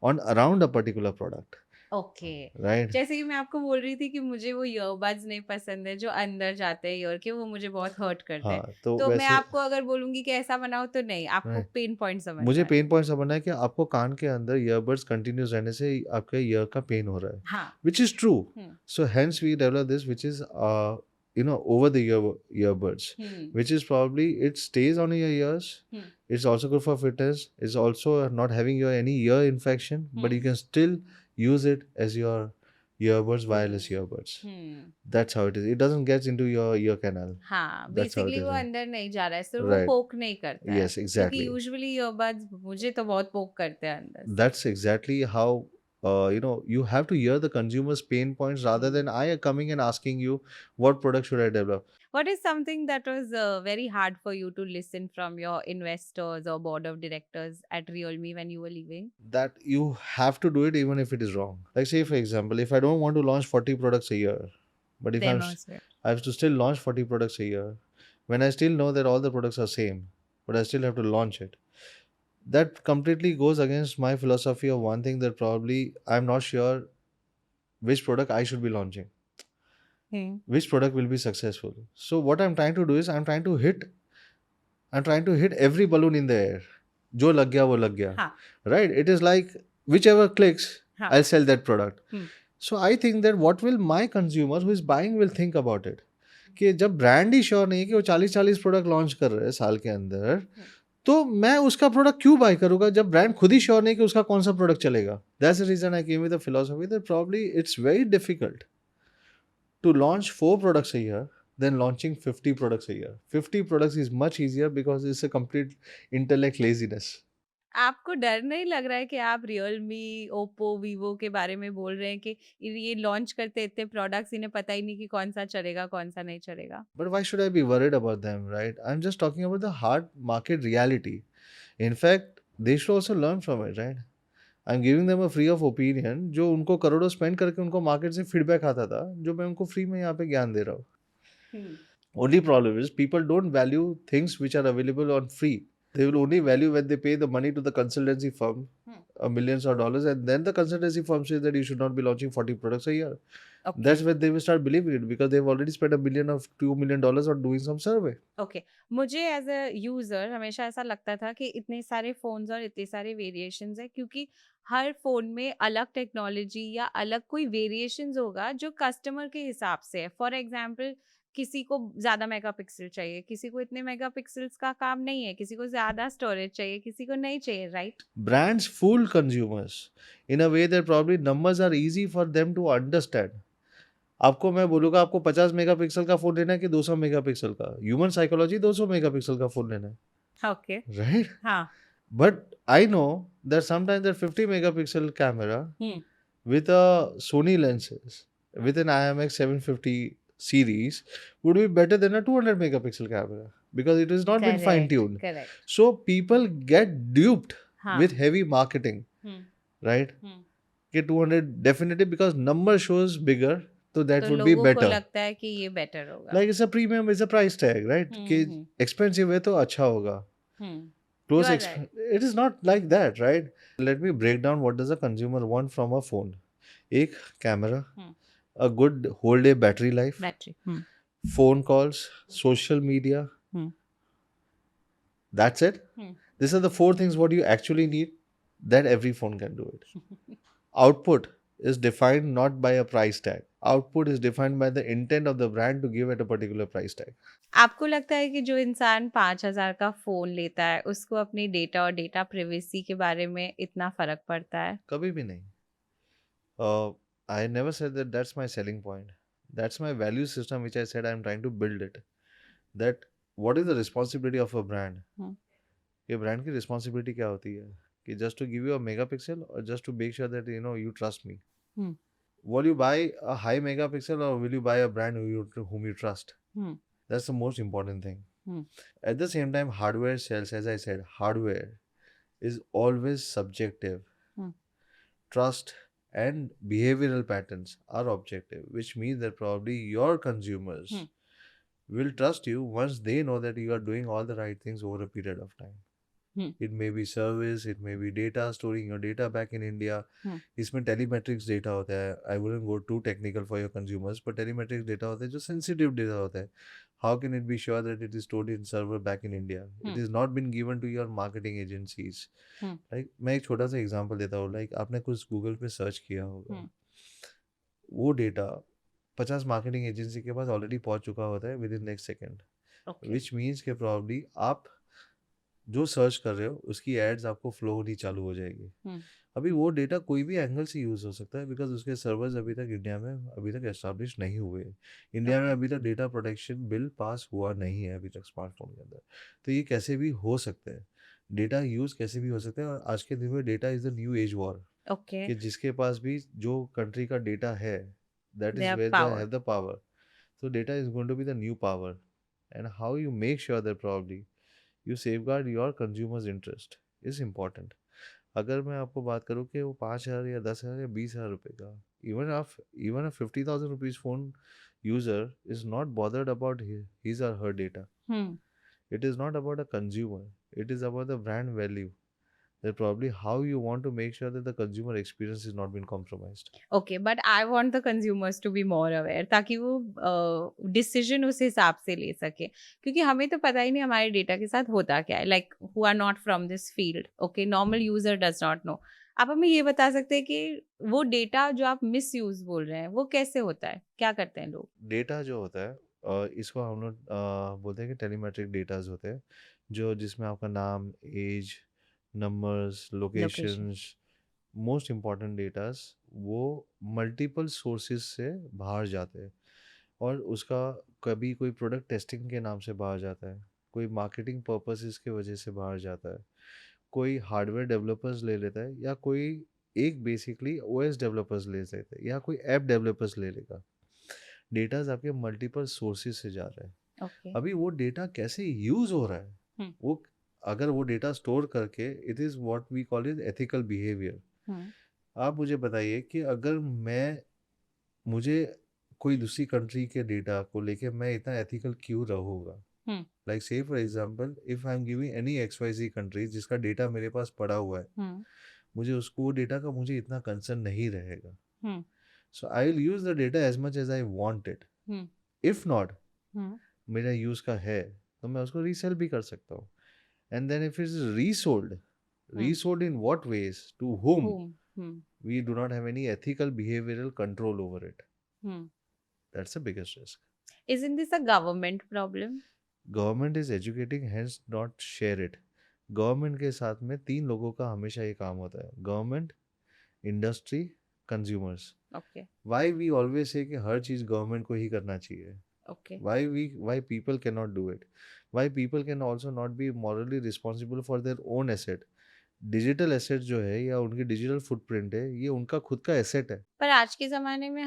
on around a particular product, okay. Right? जैसे कि मैं आपको बोल रही थी कि मुझे वो ईयरबड्स नहीं पसंद है जो अंदर जाते हैं ईयर के, वो मुझे बहुत हर्ट करते हैं। हाँ, तो तो मैं वैसे, आपको अगर बोलूँगी कि ऐसा बनाओ तो नहीं, आपको राइट, पेन पॉइंट समझना मुझे है। पेन पॉइंट समझना है कि आपको कान के अंदर ईयरबड्स कंटिन्यूस रहने से आपके ईयर का पेन हो रहा है, हाँ। which is true. Hmm, So hence we develop this, which is over the earbuds, hmm, which is probably it stays on your ears. Hmm, It's also good for fitness. It's also not having your any ear infection, but hmm, you can still use it as your earbuds, wireless hmm, earbuds. Hmm. That's how it is. It doesn't get into your ear canal. हाँ, That's how it basically वो is. अंदर नहीं जा रहा है, सिर्फ़ वो Right. पोक नहीं करता है। Yes, क्योंकि exactly. यूजुअली ईयरबड्स मुझे तो बहुत पोक करते हैं अंदर से। That's exactly how you have to hear the consumer's pain points rather hmm. than I coming and asking you what product should I develop. What is something that was very hard for you to listen from your investors or board of directors at Realme when you were leaving? That you have to do it even if it is wrong. Like say for example, if I don't want to launch 40 products a year, but if Demos. I have to still launch 40 products a year, when I still know that all the products are same, but I still have to launch it. That completely goes against my philosophy of one thing, that probably I'm not sure which product I should be launching, Hmm. which product will be successful. So what I'm trying to do is I'm trying to hit every balloon in the air. जो लग गया वो लग गया. हाँ, Right? It is like whichever clicks, हाँ. I'll sell that product. Hmm. So I think that what will my consumer who is buying will think about it. कि जब ब्रांड ही श्योर नहीं है कि वो 40-40 प्रोडक्ट लॉन्च कर रहे हैं साल के अंदर, तो मैं उसका प्रोडक्ट क्यों बाय करूंगा जब ब्रांड खुद ही श्योर नहीं कि उसका कौन सा प्रोडक्ट चलेगा. That's the reason I came with the philosophy that probably it's very difficult to launch 4 products a year than launching 50 products a year. 50 products is much easier because it's a complete intellect laziness. आपको डर नहीं लग रहा है कि आप Realme, Oppo, Vivo के बारे में बोल रहे हैं कि ये लॉन्च करते इतने प्रोडक्ट्स, इन्हें पता ही नहीं कि कौन सा चलेगा, कौन सा नहीं चलेगा? But why should I be worried about them, right? I'm just talking about the hard market reality. In fact, they should also learn from it, right? I'm giving them a free of opinion जो उनको करोड़ों spend करके उनको market से feedback आता था, जो मैं उनको फ्री में यहाँ पे ज्ञान दे रहा हूँ. Hmm. Only problem is people don't value things which are available on free. They will only value when they pay the money to the consultancy firm, millions of dollars, and then the consultancy firm says that you should not be launching 40 products a year. Okay. That's when they will start believing it because they've already spent $1 million or $2 million on doing some survey. Okay. मुझे as a user हमेशा ऐसा लगता था कि इतने सारे phones और इतने सारे वेरिएशंस है, क्योंकि हर फ़ोन में अलग टेक्नोलॉजी या अलग कोई वेरिएशंस होगा जो कस्टमर के हिसाब से है। फॉर एग्ज़ाम्पल किसी को ज़्यादा मेगापिक्सल चाहिए, किसी को इतने मेगापिक्सल्स का काम नहीं है, किसी को ज़्यादा स्टोरेज चाहिए, किसी को नहीं चाहिए, right? Brands fool consumers in a way that probably numbers are easy for them to understand. आपको मैं बोलूँगा आपको 50 मेगापिक्सल का फ़ोन लेना है कि 200 मेगापिक्सल का? ह्यूमन साइकोलॉजी 200 मेगापिक्सल का फ़ोन लेना है, ओके। राइट? हाँ। But I know that sometimes that 50 megapixel camera hmm, with a Sony lenses with an IMX 750 series would be better than a 200 megapixel camera because it has not been fine correct, tuned. Correct. So people get duped हाँ। with heavy marketing, hmm, right? हुँ। कि 200 definitely because number shows bigger, so that तो would be लोगों को better. लगता है कि ये better होगा। Like it's a premium, it's a price tag, right? हुँ, कि हुँ, expensive है तो अच्छा होगा. Hmm. You Close are right. it is not like that, right? Let me break down what does a consumer want from a phone. एक camera, hmm, a good whole day battery life, battery. Hmm, phone calls, social media. Hmm, That's it. Hmm. These are the four things what you actually need. That every phone can do it. Output is defined not by a price tag. Output is defined by the intent of the brand to give at a particular price tag. आपको लगता है कि जो इंसान 5,000 का phone लेता है, उसको अपनी डेटा और डेटा प्राइवेसी के बारे में इतना फ़र्क पड़ता है? कभी भी नहीं. I never said that that's my selling point. That's my value system, which I said I'm trying to build it. That what is the responsibility of a brand? हुँ, कि brand की responsibility क्या होती है? कि just to give you a megapixel or just to make sure that you trust me. Hmm, Will you buy a high megapixel or will you buy a brand whom you trust? Hmm, That's the most important thing. Hmm, At the same time, hardware sales, as I said, hardware is always subjective. Hmm, Trust and behavioral patterns are objective, which means that probably your consumers hmm, will trust you once they know that you are doing all the right things over a period of time. Hmm, It may be service, it may be data, storing your data back in India. हुँ, इसमें telemetrics data होता है. I wouldn't go too technical for your consumers, but telemetrics data होता है जो sensitive data होता है. How can it be sure that it is stored in server back in India? It hmm, is not been given to your marketing agencies. Hmm, Like मैं एक छोटा सा example देता हूँ. Like आपने कुछ गूगल पे सर्च किया होगा. हुँ, वो डेटा 50 मार्केटिंग एजेंसी के पास ऑलरेडी पहुंच चुका होता है with in next second. Okay. Which means के प्रॉब्ली आप जो सर्च कर रहे हो उसकी एड्स आपको फ्लो होनी चालू हो जाएगी. हुँ, अभी वो डेटा कोई भी एंगल से यूज़ हो सकता है बिकॉज उसके सर्वर्स अभी तक इंडिया में अभी तक एस्टाब्लिश नहीं हुए. इंडिया में ओके, अभी तक डेटा प्रोटेक्शन बिल पास हुआ नहीं है अभी तक स्मार्टफोन के अंदर. तो ये कैसे भी हो सकता है. डेटा यूज़ कैसे भी हो सकता है और आज के दिन में data is the new age war. Okay, कि जिसके पास भी जो कंट्री का डेटा है that they is are where they power. Have the power. So data is going to be the new power, and how you make sure that probably you safeguard your consumers' interest is important. अगर मैं आपको बात करूँ कि वो 5,000 या 10,000 या 20,000 रुपए का, even a 50,000 rupees phone user is not bothered about his or her data. Hmm. It is not about a consumer. It is about the brand value. That probably how you want to make sure that the consumer experience is not being compromised. Okay, but I want the consumers to be more aware ताकि वो decision उस हिसाब से ले सके, क्योंकि हमें तो पता ही नहीं हमारे डेटा के साथ होता क्या है, like who are not from this field, okay, normal user does not know. आप हमें ये बता सकते हैं कि वो डेटा जो आप मिस यूज बोल रहे हैं वो कैसे होता है, क्या करते हैं लोग? डेटा जो होता है इसको हम लोग बोलते हैं कि टेलीमेट्रिक डेटाज होते हैं जो जिसमें आपका नाम, age, numbers, location. Locations, most important datas वो मल्टीपल सोर्सेज से बाहर जाते हैं. और उसका कभी कोई प्रोडक्ट टेस्टिंग के नाम से बाहर जाता है, कोई मार्केटिंग पर्पसेस की वजह से बाहर जाता है, कोई हार्डवेयर डेवलपर्स ले लेता है या कोई एक बेसिकली ओएस डेवलपर्स ले लेते हैं या कोई ऐप डेवलपर्स ले लेगा. डेटाज आपके मल्टीपल सोर्सेज से जा रहे हैं. ओके। अभी वो डेटा कैसे यूज हो रहा है हम्म। वो अगर वो डेटा स्टोर करके it is what we call is ethical behaviour. Hmm. आप मुझे बताइए कि अगर मैं मुझे कोई दूसरी कंट्री के डेटा को लेके मैं इतना एथिकल क्यों रहूँगा. हम्म। लाइक से for example if I am giving any XYZ country जिसका डेटा मेरे पास पड़ा हुआ है, हम्म। मुझे उसको डेटा का मुझे इतना कंसर्न नहीं रहेगा. Hmm. So I will use the data as much as I want it. Hmm. If not hmm. मेरा यूज़ का है तो मैं उसको रीसेल भी कर सकता हूँ. And then if it is resold resold in what ways, to whom, Whom? we do not have any ethical behavioral control over it. Hmm. That's the biggest risk. Isn't this a government problem? Government is educating hence not share it. Government के साथ में तीन लोगों का हमेशा ये काम होता है: government, industry, consumers. Okay. Why we always say कि हर चीज़ गवर्नमेंट को ही करना चाहिए. Okay. Why people cannot do it? Why people can also not be morally responsible for their own asset? Digital asset जो है या उनकी डिजिटल फुटप्रिंट है, ये उनका खुद का एसेट है. पर आज के ज़माने में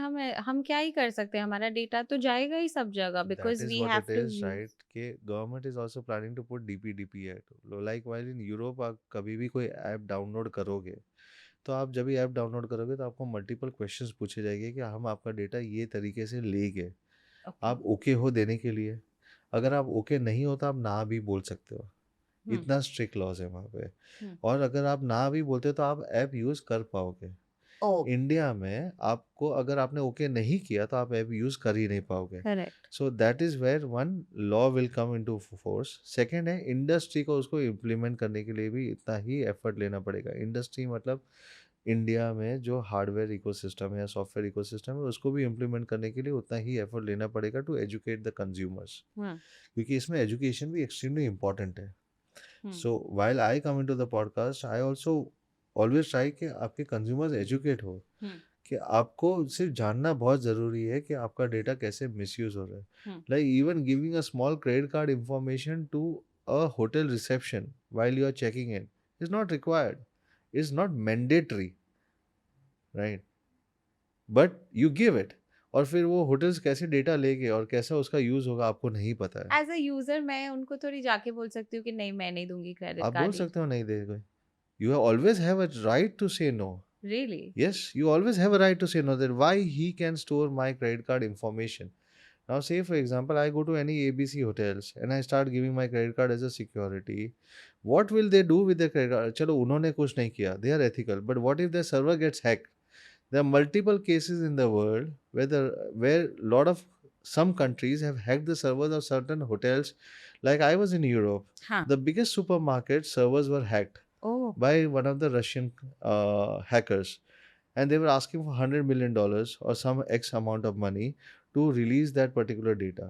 हम क्या ही कर सकते हैं? हमारा डेटा तो जाएगा ही सब जगह, That because is we what have it to is, use. right? कि government is also planning to put DPDP act. Like while in Europe आप कभी भी कोई ऐप डाउनलोड करोगे, तो आप जब भी ऐप डाउनलोड करोगे तो आपको मल्टीपल क्वेश्चंस पूछे जाएंगे कि हम आपका डेटा ये तरीके से ले गए. ओके। आप ओके हो देने के लिए. अगर आप ओके नहीं हो तो आप ना भी बोल सकते हो. हुँ, इतना स्ट्रिक्ट लॉज है वहाँ पे. हुँ। और अगर आप ना भी बोलते तो आप ऐप यूज़ कर पाओगे. ओह! इंडिया में आपको अगर आपने ओके नहीं किया तो आप ऐप यूज़ कर ही नहीं पाओगे. Correct. So that is where one law will come into force. Second है, इंडस्ट्री को उसको इम्प्लीमेंट करने के लिए भी इतना ही एफर्ट लेना पड़ेगा. इंडस्ट्री मतलब इंडिया में जो हार्डवेयर इकोसिस्टम है या सॉफ्टवेयर इकोसिस्टम है, उसको भी इम्प्लीमेंट करने के लिए उतना ही एफर्ट लेना पड़ेगा to educate the consumers. Hmm, क्योंकि इसमें एजुकेशन भी एक्सट्रीमली इम्पॉर्टेंट है. Hmm, so while I come into the podcast, I also always try कि आपके कंज्यूमर्स एजुकेट हो. हुँ, कि आपको सिर्फ जानना बहुत ज़रूरी है कि आपका डेटा कैसे मिसयूज़ हो रहा है. Hmm. Like even giving a small credit card information to a hotel reception while you are checking in is not required, is not mandatory, right? But you give it. और फिर वो hotels कैसे data लेंगे और कैसा उसका use होगा आपको नहीं पता है. एज़ अ यूज़र मैं उनको थोड़ी जाके बोल सकती हूँ कि नहीं, मैं नहीं दूँगी क्रेडिट आप बोल कार्ड ही। सकते हो नहीं देगा. You always have a right to say no. Really? Yes, you always have a right to say no. That why he can store my credit card information. Now, say for example, I go to any ABC hotels and I start giving my credit card as a security. What will they do with their credit card? चलो उन्होंने कुछ नहीं किया. They are ethical. But what if their server gets hacked? There are multiple cases in the world where lot of some countries have hacked the servers of certain hotels. Like I was in Europe, हाँ। the biggest supermarket servers were hacked oh! by one of the Russian hackers, and they were asking for $100 million or some X amount of money to release that particular data.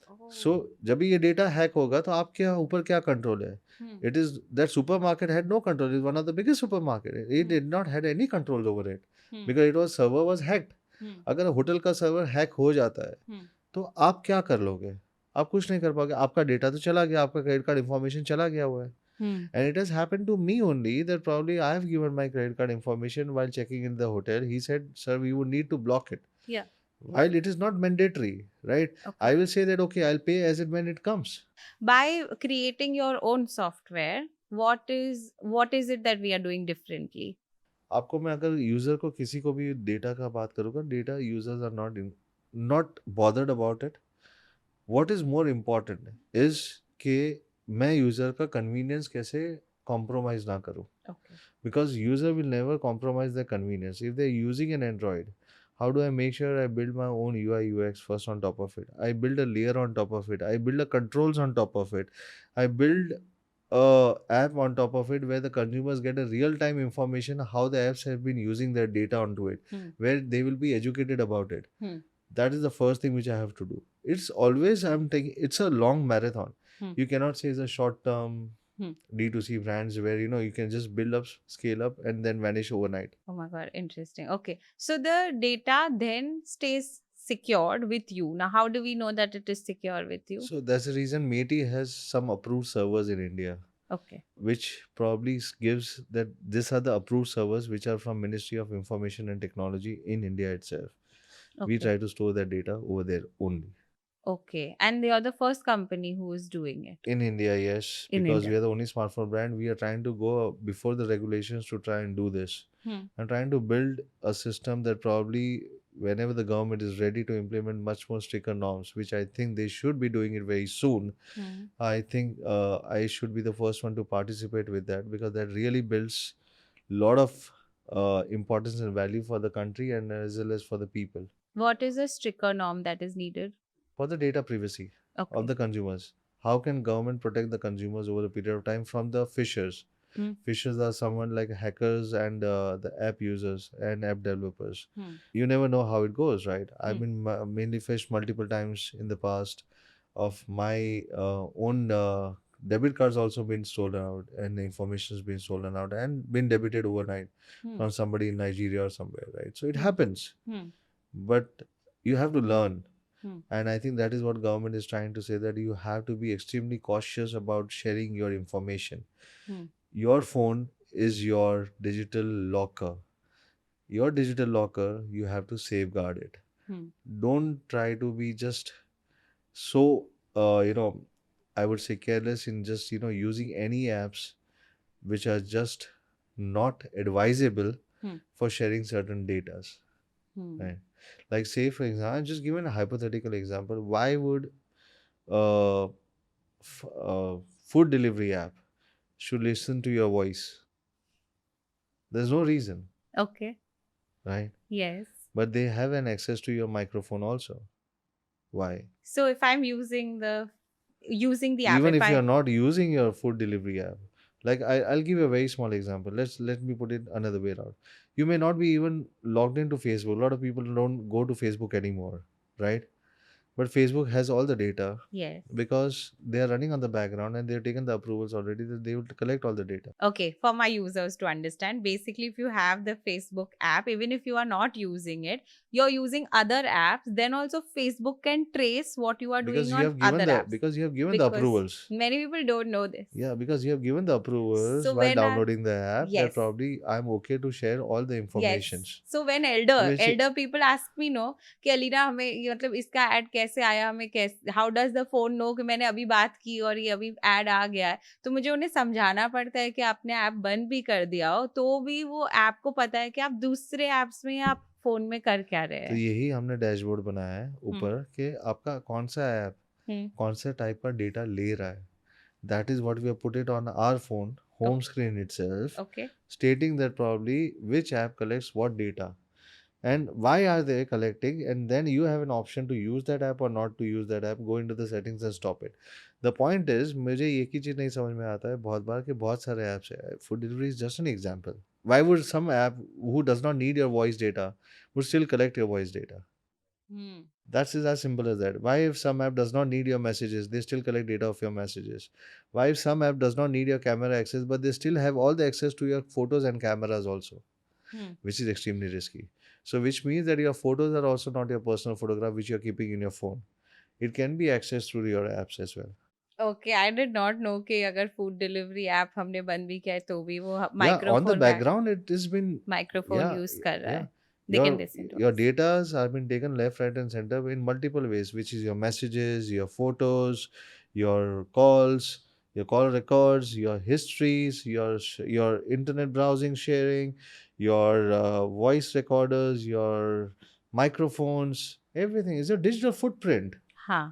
Oh! So जब भी ये data hack होगा तो आपके ऊपर क्या control है? हुँ, It is that supermarket had no control. It's one of the biggest supermarket. It hmm, did not had any control over it hmm, because it was server was hacked. हुँ, अगर hotel का server hack हो जाता है हुँ, तो आप क्या कर लोगे? आप कुछ नहीं कर पाओगे. आपका डेटा तो चला गया, आपका क्रेडिट कार्ड इन्फॉर्मेशन चला गया हुआ है. हुँ। And it has happened to me only that probably I have given my credit card information while checking in the hotel. He said, "Sir, we would need to block it." या While it is not mandatory, right? Okay. I will say that okay, I'll pay as and when it comes. By creating your own software, what is it that we are doing differently? आपको मैं अगर user को किसी को भी data का बात करूँगा, data users are not bothered about it. What is more important is कि मैं यूजर का कन्वीनियंस कैसे कॉम्प्रोमाइज ना करूँ. Okay. Because user will never compromise their convenience. If they're using an Android, how do I make sure I build my own UI UX first on top of it? I build a layer on top of it. I build a controls on top of it. I build a app on top of it where the consumers get a real time information how the apps have been using their data onto it, hmm, where they will be educated about it. Hmm, That is the first thing which I have to do. It's always I'm taking. It's a long marathon. Hmm, You cannot say it's a short term hmm. D2C brands where you can just build up, scale up, and then vanish overnight. Oh my God, interesting. Okay. So the data then stays secured with you. Now, how do we know that it is secure with you? So that's the reason Meti has some approved servers in India, Okay. which probably gives that these are the approved servers which are from Ministry of Information and Technology in India itself. We Okay. try to store that data over there only. Okay. And they are the first company who is doing it In India, yes, in because India. we are the only smartphone brand. We are trying to go before the regulations to try and do this. Hmm. And trying to build a system that probably whenever the government is ready to implement much more stricter norms, which I think they should be doing it very soon. Hmm. I think I should be the first one to participate with that because that really builds a lot of importance and value for the country and as well as for the people. What is a stricter norm that is needed? For the data privacy of Okay. the consumers. How can government protect the consumers over a period of time from the fishers? Hmm. Phishers are someone like hackers and the app users and app developers. Hmm. You never know how it goes, right? I've Hmm. been mainly phished multiple times in the past. Of my own debit cards also been stolen out, and the information has been stolen out and been debited overnight Hmm. from somebody in Nigeria or somewhere, right? So it Hmm. happens, Hmm. but you have to learn. Hmm. And I think that is what government is trying to say, that you have to be extremely cautious about sharing your information. Hmm. Your phone is your digital locker. Your digital locker, you have to safeguard it. Hmm. Don't try to be just so I would say careless in just using any apps which are just not advisable Hmm. for sharing certain datas, Hmm. right? Like, say for example, just given a hypothetical example, why would uh, food delivery app should listen to your voice? There's no reason, Okay. right? Yes. But they have an access to your microphone also. Why? So if I'm using the app, Even if if you are I not using your food delivery app, like I'll give you a very small example. Let me put it another way around. You may not be even logged into Facebook. A lot of people don't go to Facebook anymore, right? But Facebook has all the data yes. because they are running on the background and they've taken the approvals already that they will collect all the data. Okay, for my users to understand, basically, if you have the Facebook app, even if you are not using it, you're using other apps, then also Facebook can trace what you are doing on other apps. Because you have given the Because approvals. many people don't know this. Yeah, because you have given the approvals So while when I downloading the app that yes, probably I'm okay to share all the yes. informations. So when elder Which elder people ask me no कि अलीना हमें ये मतलब इसका add कैसे आया हमें कैसे how does the phone know कि मैंने अभी बात की और ये अभी ऐड आ गया है तो मुझे उन्हें समझाना पड़ता है कि आपने ऐप बंद भी कर दिया हो तो भी वो ऐप को पता है कि आप दूसरे ऐप्स में या आप फोन में कर क्या रहे तो हैं. यही हमने डैशबोर्ड बनाया है हम्म. ऊपर कि आपका कौन सा ऐप हम्म. कौन से टाइप का डेटा ले रहा है. That is what we have put it on our phone home screen itself, Okay. stating that probably which app collects what data and why are they collecting, and then you have an option to use that app or not to use that app. Go into the settings and stop it. The point is, मुझे एक ही चीज़ नहीं समझ में आता है बहुत बार कि बहुत सारे apps है. Food delivery is just an example. Why would some app who does not need your voice data would still collect your voice data? Hmm. That's as simple as that. Why, if some app does not need your messages, they still collect data of your messages? Why, if some app does not need your camera access, but they still have all the access to your photos and cameras also, Hmm. which is extremely risky. So, which means that your photos are also not your personal photograph, which you're keeping in your phone. It can be accessed through your apps as well. Okay I did not know कि अगर food delivery app हमने बंद भी किया है तो भी वो Yeah, on the microphone background, it has been, microphone yeah, use कर रहा yeah. है they can listen to Your us. datas have been taken left, right, and center in multiple ways, which is your messages, your photos, your calls, your call records, your histories, your internet browsing sharing, your voice recorders, your microphones, everything is a digital footprint. हाँ.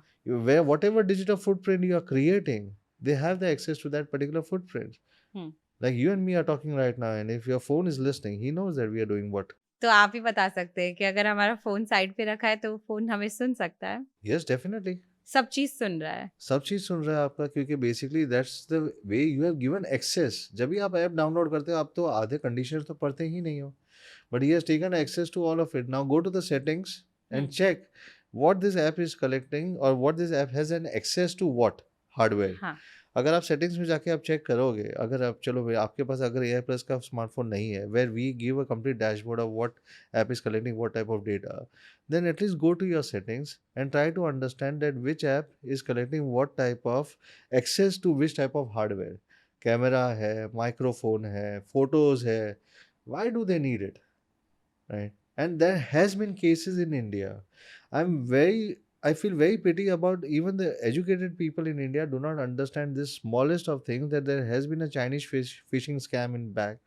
Where whatever digital footprint you are creating, they have the access to that particular footprint. Hmm. Like you and me are talking right now, and if your phone is listening, he knows that we are doing what. तो आप ही बता सकते हैं कि अगर हमारा phone side पे रखा है तो फोन हमें सुन सकता है. Yes, definitely. सब चीज सुन रहा है. सब चीज़ सुन रहा है आपका, क्योंकि basically that's the way you have given access. जब भी आप ऐप डाउनलोड करते हो, आप तो आधे कंडीशंस तो पढ़ते ही नहीं हो, but he has taken access to all of it. Now go to the settings and check what this app is collecting or what this app has an access to what hardware. हाँ. अगर आप settings में जाके आप check करोगे, अगर आप चलो भाई आपके पास अगर एआई प्लस का स्मार्टफोन नहीं है where we give a complete dashboard of what app is collecting what type of data, then at least go to your settings and try to understand that which app is collecting what type of access to which type of hardware. Camera है, microphone है, photos है. Why do they need it, right? And there has been cases in India. I feel very pity about even the educated people in India do not understand this smallest of things, that there has been a Chinese phishing scam in back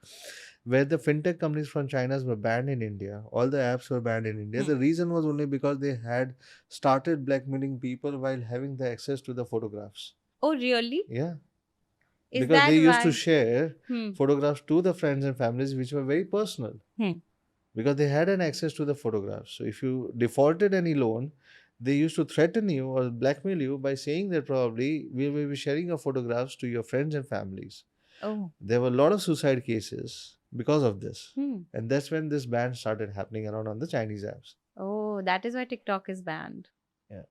where the fintech companies from China were banned in India. All the apps were banned in India. The reason was only because they had started blackmailing people while having the access to the photographs. Oh really? Yeah. Is Because that they used to why? share Hmm. photographs to the friends and families which were very personal. Because they had an access to the photographs. So if you defaulted any loan, they used to threaten you or blackmail you by saying that probably we will be sharing your photographs to your friends and families. Oh. There were a lot of suicide cases because of this. Hmm. And that's when this ban started happening around on the Chinese apps. Oh, that is why TikTok is banned. Yeah.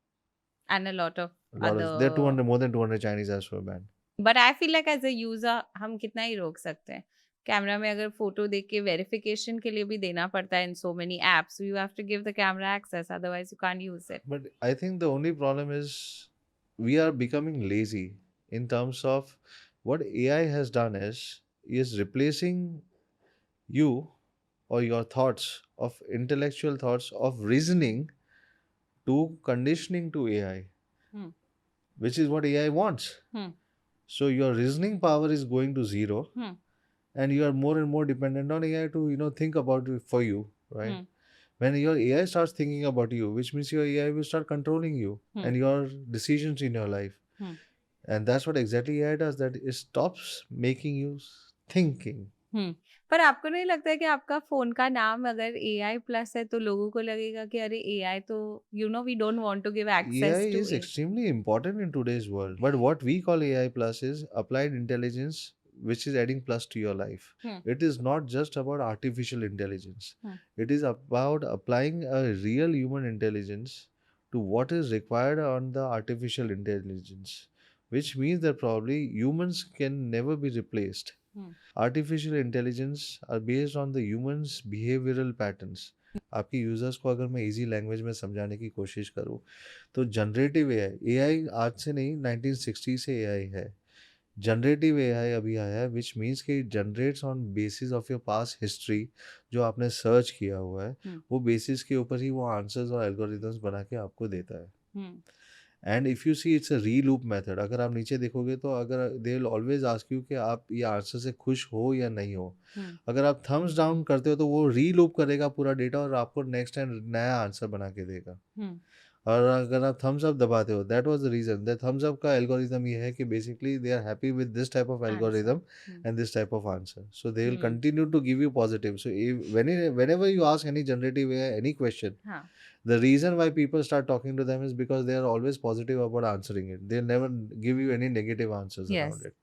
And a lot of A lot of there are other. 200 more than 200 Chinese apps were banned. But I feel like as a user हम कितना ही रोक सकते हैं camera में अगर photo देख के verification के लिए भी देना पड़ता है in so many apps you have to give the camera access otherwise you can't use it But I think the only problem is we are becoming lazy in terms of what AI has done is replacing you or your thoughts of intellectual thoughts of reasoning to conditioning to AI, Hmm. which is what AI wants. Hmm. So your reasoning power is going to zero, Hmm. and you are more and more dependent on AI to think about it for you, right? Hmm. When your AI starts thinking about you, which means your AI will start controlling you Hmm. and your decisions in your life. Hmm. And that's what exactly AI does, that it stops making you thinking. पर आपको नहीं लगता है कि आपका phone का नाम अगर AI प्लस है तो लोगों को लगेगा कि अरे AI तो we don't want to give AI access to is extremely important in today's world. But what we call AI plus is applied intelligence, which is adding plus to your life. Hmm. It is not just about artificial intelligence, Hmm. it is about applying a real human intelligence to what is required on the artificial intelligence, which means that probably humans can never be replaced. Hmm. Artificial intelligence are based on the humans behavioural patterns. आपके users को अगर मैं easy language में समझाने की कोशिश करूँ तो जनरेटिव एआई, एआई आज से नहीं 1960 से एआई है. जनरेटिव एआई अभी आया है, विच मीन्स कि generates on basis of your past history. जो आपने सर्च किया हुआ है वो बेसिस के ऊपर ही वो आंसर्स और एल्गोरिदम्स बना के आपको देता है. And if you see it's a री लूप मेथड. अगर आप नीचे देखोगे तो अगर they will always ask you कि आप ये आंसर से खुश हो या नहीं हो. अगर आप थम्स डाउन करते हो तो वो री लूप करेगा पूरा डेटा और आपको नेक्स्ट टाइम नया आंसर बना के देगा. और अगर आप थम्स अप दबाते हो, that was the reason. The thumbs up का एल्गोरिदम ये है कि basically they are happy with this type of algorithm and this type of answer, so they will continue to give you positive. So whenever you ask any generative AI any question, the reason why people start talking to them is because they are always positive about answering it. They'll never give you any negative answers around it.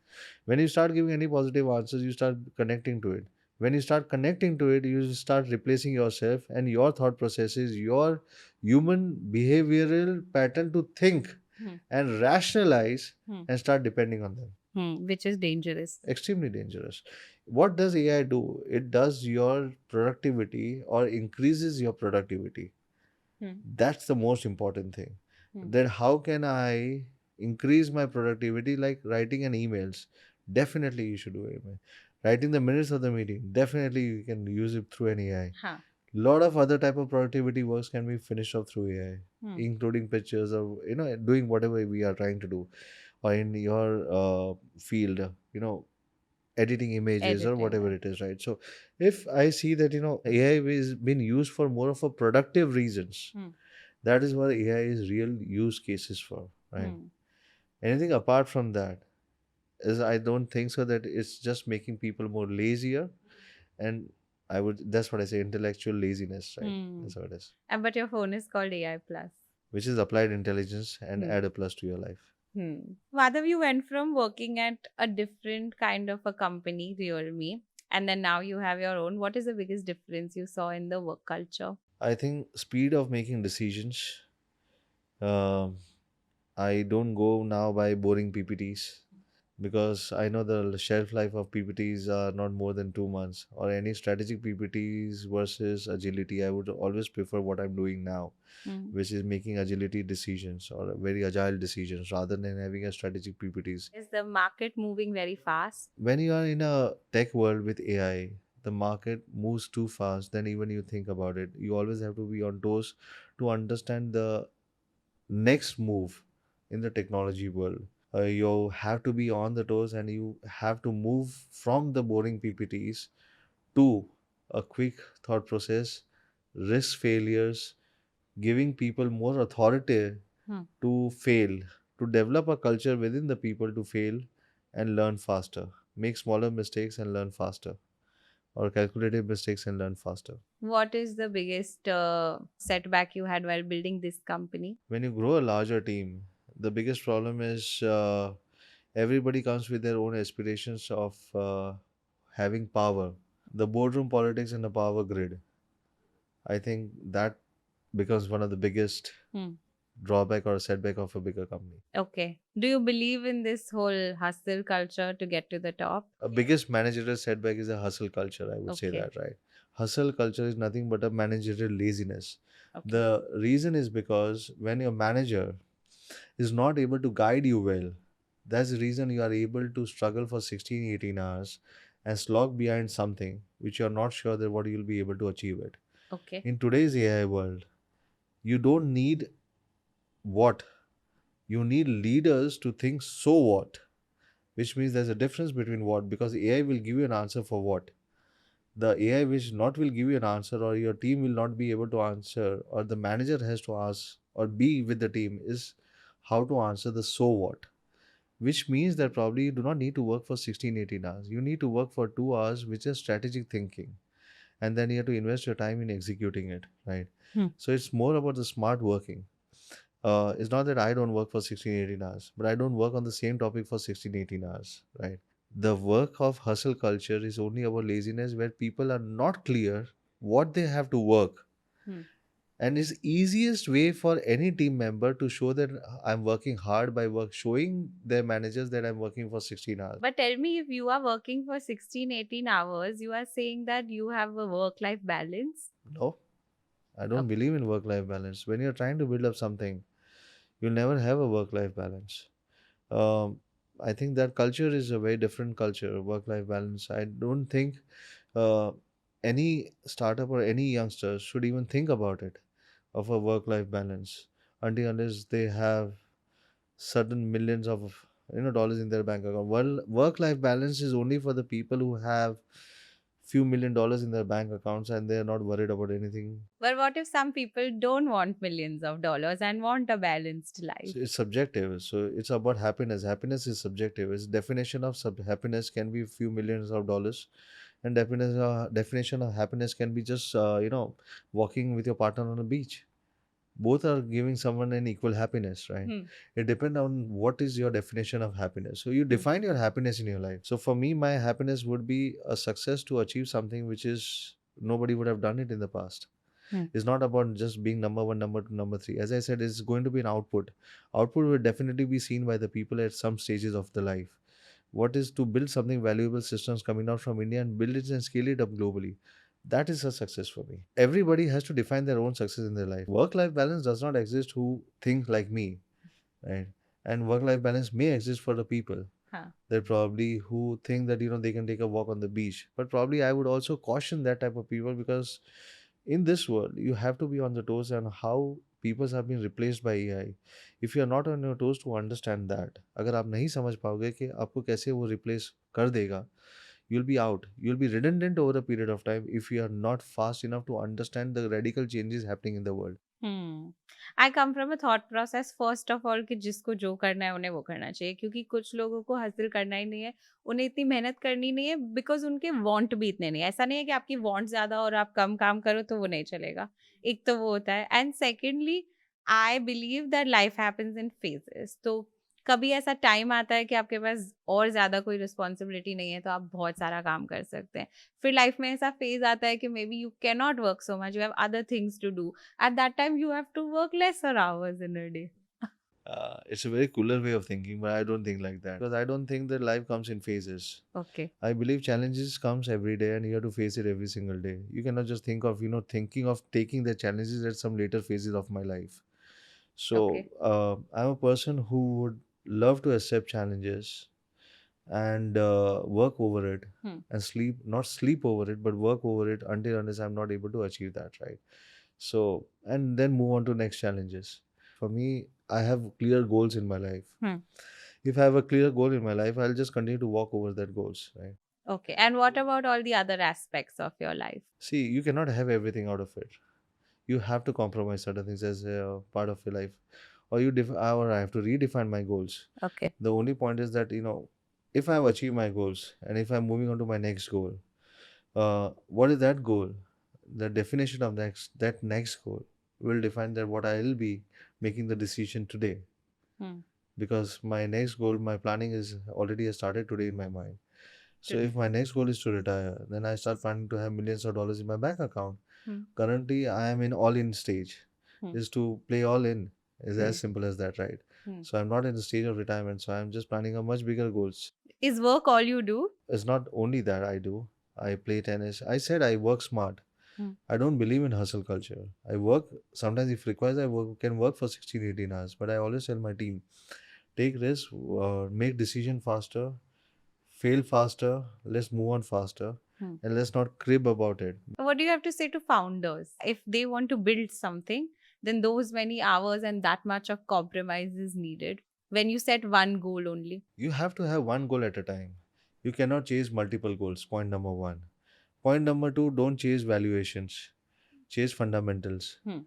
When you start giving any positive answers, you start connecting to it. When you start connecting to it, you start replacing yourself and your thought processes, your human behavioral pattern to think and rationalize and start depending on them. which is dangerous. Extremely dangerous. What does AI do? It does your productivity or increases your productivity. That's the most important thing. Then how can I increase my productivity? Like writing an emails, definitely you should do email. Writing the minutes of the meeting, definitely you can use it through an AI. Lot of other type of productivity works can be finished off through AI, including pictures or doing whatever we are trying to do, or in your field, editing images or whatever it is, right? So if I see that AI is been used for more of a productive reasons, that is what AI is real use cases for, right? Anything apart from that is, I don't think so, that it's just making people more lazier. And that's what I say, intellectual laziness, right? That's what it is. But your phone is called AI plus. Which is applied intelligence and add a plus to your life. Madhav, you went from working at a different kind of a company, Realme, and then now you have your own. What is the biggest difference you saw in the work culture? I think speed of making decisions. I don't go now by boring PPTs, because I know the shelf life of PPTs are not more than 2 months, or any strategic PPTs versus agility. I would always prefer what I'm doing now, which is making agility decisions or very agile decisions rather than having a strategic PPTs. Is the market moving very fast? When you are in a tech world with AI, the market moves too fast than even you think about it. You always have to be on toes to understand the next move in the technology world. You have to be on the toes and you have to move from the boring PPTs to a quick thought process, risk failures, giving people more authority to fail, to develop a culture within the people to fail and learn faster, make smaller mistakes and learn faster, or calculated mistakes and learn faster. What is the biggest setback you had while building this company? When you grow a larger team, the biggest problem is Everybody comes with their own aspirations of having power. The boardroom politics and the power grid, I think that becomes one of the biggest drawback or setback of a bigger company. Okay. Do you believe in this whole hustle culture to get to the top? A biggest managerial setback is a hustle culture, I would say Okay. that, right? Hustle culture is nothing but a managerial laziness. Okay. The reason is because when your manager is not able to guide you well, that's the reason you are able to struggle for 16, 18 hours and slog behind something which you are not sure that what you'll be able to achieve it. Okay. In today's AI world, you don't need what, you need leaders to think so what, which means there's a difference between what, because AI will give you an answer for what. The AI which not will give you an answer, or your team will not be able to answer, or the manager has to ask or be with the team, is how to answer the so what. Which means that probably you do not need to work for 16, 18 hours. You need to work for 2 hours, which is strategic thinking. And then you have to invest your time in executing it, right? So it's more about the smart working. It's not that I don't work for 16, 18 hours, but I don't work on the same topic for 16, 18 hours, right? The work of hustle culture is only about laziness, where people are not clear what they have to work. And it's easiest way for any team member to show that I'm working hard by showing their managers that I'm working for 16 hours. But tell me, if you are working for 16, 18 hours, you are saying that you have a work-life balance? No, I don't believe in work life balance. When you're trying to build up something, you'll never have a work life balance. Um, I think that culture is a very different culture, work life balance. I don't think uh, any startup or any youngster should even think about it, of a work life balance, until unless they have certain millions of dollars in their bank account. Well, work life balance is only for the people who have few $1 million in their bank accounts and they are not worried about anything. But what if some people don't want millions of dollars and want a balanced life? So it's subjective. So it's about happiness. Happiness is subjective. Its definition of happiness can be few millions of dollars, and definition of happiness can be just walking with your partner on a beach. Both are giving someone an equal happiness, right? It depends on what is your definition of happiness. So you define your happiness in your life. So for me, my happiness would be a success to achieve something which is nobody would have done it in the past. It's not about just being number one, number two, number three. As I said, it's going to be an output. Output will definitely be seen by the people at some stages of the life. What is to build something valuable, systems coming out from India and build it and scale it up globally. That is a success for me. Everybody has to define their own success in their life. Work life balance does not exist who think like me, right? And work life balance may exist for the people. They're probably who think that they can take a walk on the beach. But probably I would also caution that type of people, because in this world you have to be on the toes and how people have been replaced by AI. If you are not on your toes to understand that, अगर आप नहीं समझ पाओगे कि आपको कैसे वो replace कर देगा, you'll be out. You'll be redundant over a period of time if you are not fast enough to understand the radical changes happening in the world. I come from a thought process first of all कि जिसको जो करना है उन्हें वो करना चाहिए, क्योंकि कुछ लोगों को हासिल करना ही नहीं है, उन्हें इतनी मेहनत करनी नहीं है, बिकॉज उनके वांट भी इतने नहीं है। ऐसा नहीं है कि आपकी वांट ज्यादा और आप कम काम करो तो वो नहीं चलेगा। एक तो वो होता है, and secondly I believe that life happens in phases. तो कभी ऐसा टाइम आता है कि आपके पास और ज्यादा कोई रिस्पॉन्सिबिलिटी नहीं है तो आप बहुत सारा काम कर सकते हैं। फिर लाइफ में ऐसा फेज आता है कि maybe you can not work so much, you have other things to do. At that time, you have to work lesser hours in a day. It's a very cooler way of thinking, but I don't think like that, because I don't think that life comes in phases. Okay. I believe challenges comes every day and you have to face it every single day. You cannot just think of thinking of taking the challenges at some later phases of my life. So Okay. I'm a person who would love to accept challenges and work over it, and not sleep over it, but work over it until unless I'm not able to achieve that, right? So, and then move on to next challenges. For me, I have clear goals in my life. If I have a clear goal in my life, I'll just continue to walk over that goals, right? Okay. And what about all the other aspects of your life? See, you cannot have everything out of it. You have to compromise certain things as a part of your life, or or I have to redefine my goals. Okay. The only point is that if I've achieved my goals and if I'm moving on to my next goal, what is that goal? The definition of that next goal will define that what I'll be making the decision today. because my next goal, my planning is already started today in my mind. So Today. if my next goal is to retire, then I start planning to have millions of dollars in my bank account. Hmm. Currently, I am in all-in stage, Hmm. is to play all in. Is Hmm. as simple as that, right? Hmm. So I'm not in the stage of retirement. So I'm just planning a much bigger goals. Is work all you do? It's not only that I do. I play tennis. I said I work smart. Hmm. I don't believe in hustle culture. I work sometimes if requires. Can work for 16, 18 hours. But I always tell my team, take risks, make decision faster, fail faster, let's move on faster, Hmm. and let's not crib about it. What do you have to say to founders? If they want to build something, then those many hours and that much of compromise is needed. When you set one goal only. You have to have one goal at a time. You cannot chase multiple goals. Point number one. Point number two, don't chase valuations, chase fundamentals. Hmm.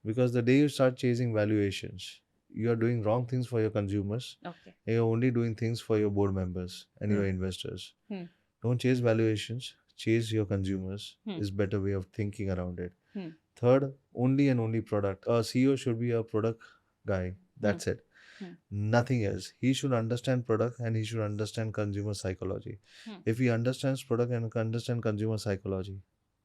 Because the day you start chasing valuations, you are doing wrong things for your consumers. Okay. And you're only doing things for your board members and your investors. Hmm. Don't chase valuations, chase your consumers Hmm. is better way of thinking around it. Hmm. Third, only and only product. A CEO should be a product guy. That's it. Hmm. Nothing else. He should understand product and he should understand consumer psychology. Hmm. If he understands product and understand consumer psychology,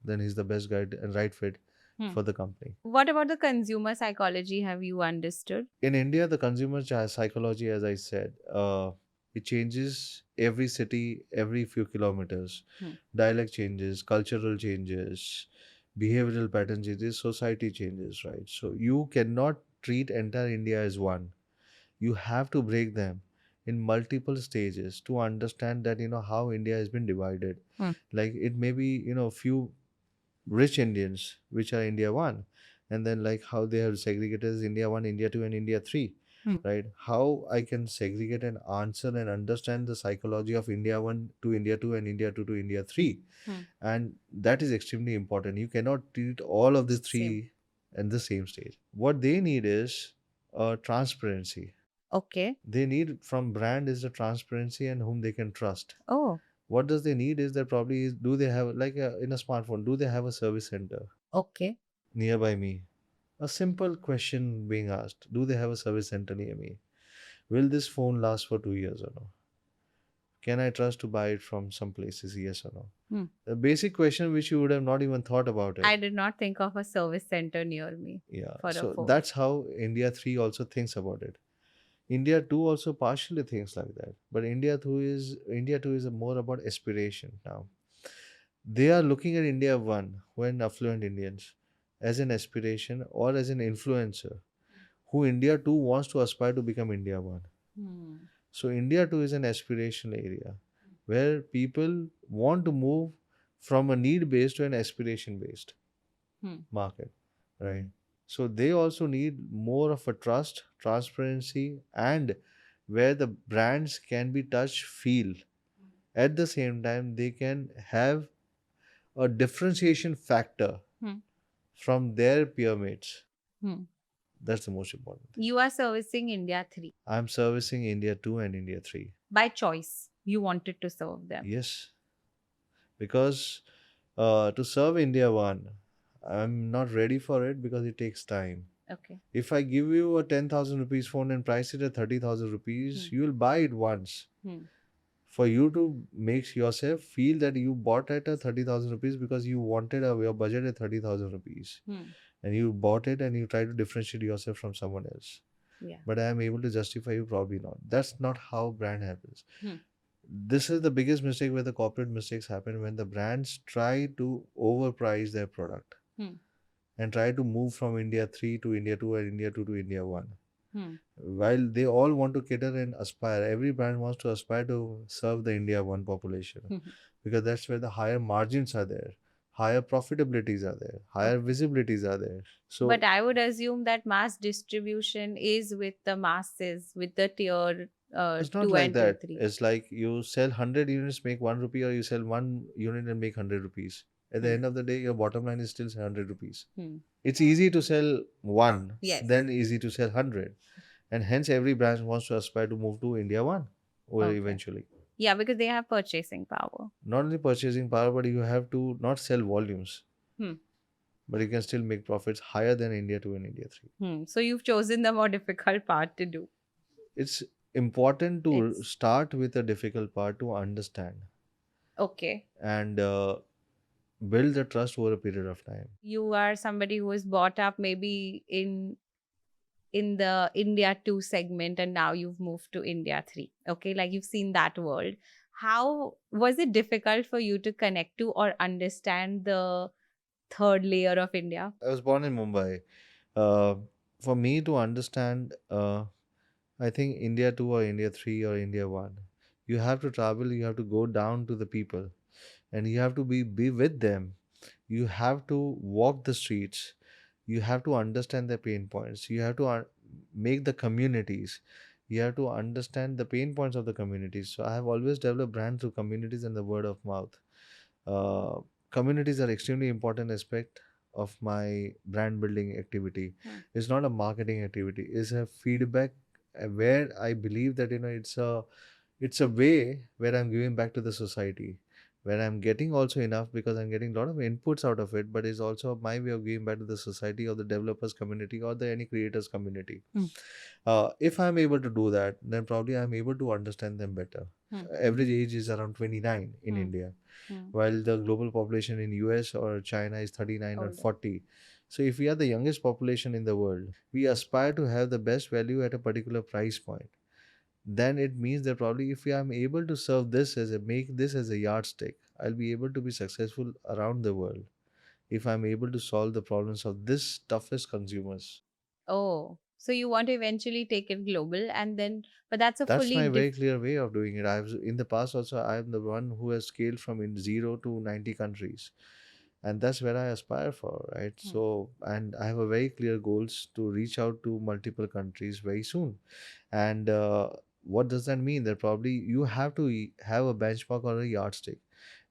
then he's the best guy and right fit Hmm. for the company. What about the consumer psychology? Have you understood? In India, the consumer psychology, as I said, it changes every city, every few kilometers. Hmm. Dialect changes, cultural changes, behavioral pattern changes, society changes, right? So you cannot treat entire India as one. You have to break them in multiple stages to understand that how India has been divided. Hmm. Like it may be few rich Indians, which are India 1, and then like how they have segregated as India 1, India 2, and India 3, Hmm. right? How I can segregate and answer and understand the psychology of India 1 to India 2 and India 2 to India 3. Hmm. And that is extremely important. You cannot treat all of these Same. three at the same stage. What they need is transparency. Okay. They need from brand is the transparency and whom they can trust. Oh, What does they need is that probably do they have like in a smartphone, do they have a service center okay. nearby me? A simple question being asked: do they have a service center near me? Will this phone last for 2 years or no? Can I trust to buy it from some places? Yes or no? Hmm. A basic question which you would have not even thought about it. I did not think of a service center near me Yeah. for a So phone. that's how India 3 also thinks about it. India 2 also partially thinks like that. But India 2 is more about aspiration now. They are looking at India 1, when affluent Indians, as an aspiration or as an influencer who India 2 wants to aspire to become India 1. Hmm. So India 2 is an aspirational area where people want to move from a need based to an aspiration based Hmm. market, right? So they also need more of a trust, transparency, and where the brands can be touch, feel. At the same time, they can have a differentiation factor Hmm. from their peer mates. Hmm. That's the most important thing. You are servicing India 3 I'm servicing India 2 and India 3. by choice. You wanted to serve them. Yes, because to serve India 1, I'm not ready for it because it takes time. Okay. If I give you a 10,000 rupees phone and price it at 30,000 rupees, you will buy it once. Hmm. For you to make yourself feel that you bought at a 30,000 rupees because you wanted your budget at 30,000 rupees. Hmm. And you bought it and you try to differentiate yourself from someone else. Yeah. But I am able to justify you, probably not. That's not how brand happens. Hmm. This is the biggest mistake where the corporate mistakes happen, when the brands try to overprice their product Hmm. and try to move from India 3 to India 2 and India 2 to India 1. Hmm. While they all want to cater and aspire, every brand wants to aspire to serve the India 1 population because that's where the higher margins are there, higher profitabilities are there, higher visibilities are there. So But I would assume that mass distribution is with the masses, with the tier it's not 2 like and tier that. 3. It's like you sell 100 units, make 1 rupee, or you sell 1 unit and make 100 rupees. At the Hmm. end of the day, your bottom line is still 100 rupees. Hmm. It's easy to sell one, Yes. then easy to sell 100. And hence, every brand wants to aspire to move to India 1 or Okay. eventually. Yeah, because they have purchasing power. Not only purchasing power, but you have to not sell volumes, Hmm. but you can still make profits higher than India 2 and India 3. So you've chosen the more difficult part to do. it's important to It's start with the difficult part to understand okay. and build the trust over a period of time. You are somebody who was brought up maybe in the India 2 segment and now you've moved to India 3. Okay, like you've seen that world. How was it difficult for you to connect to or understand the third layer of India? I was born in Mumbai. Uh, for me to understand, I think India 2 or India 3 or India 1, you have to travel, you have to go down to the people and you have to be with them. You have to walk the streets. You have to understand their pain points. You have to make the communities. You have to understand the pain points of the communities. So I have always developed brand through communities and the word of mouth. uh, Communities are extremely important aspect of my brand building activity. Hmm. It's not a marketing activity, it's a feedback, where I believe that it's a way where I'm giving back to the society, where I'm getting also enough because I'm getting a lot of inputs out of it, but it's also my way of giving back to the society or the developers community or the any creators community. Hmm. If I'm able to do that, then probably I'm able to understand them better. Hmm. Average age is around 29 in Hmm. India, Hmm. while the global population in US or China is 39 or Older. 40. So if we are the youngest population in the world, we aspire to have the best value at a particular price point. Then it means that probably if I am able to serve this as a make this as a yardstick, I'll be able to be successful around the world if I'm able to solve the problems of this toughest consumers. Oh, so you want to eventually take it global and then, but that's a That's fully my very clear way of doing it. I've in the past also I am the one who has scaled from in 0 to 90 countries, and that's where I aspire for, right? Hmm. So, and I have a very clear goals to reach out to multiple countries very soon. And what does that mean? That probably you have to have a benchmark or a yardstick.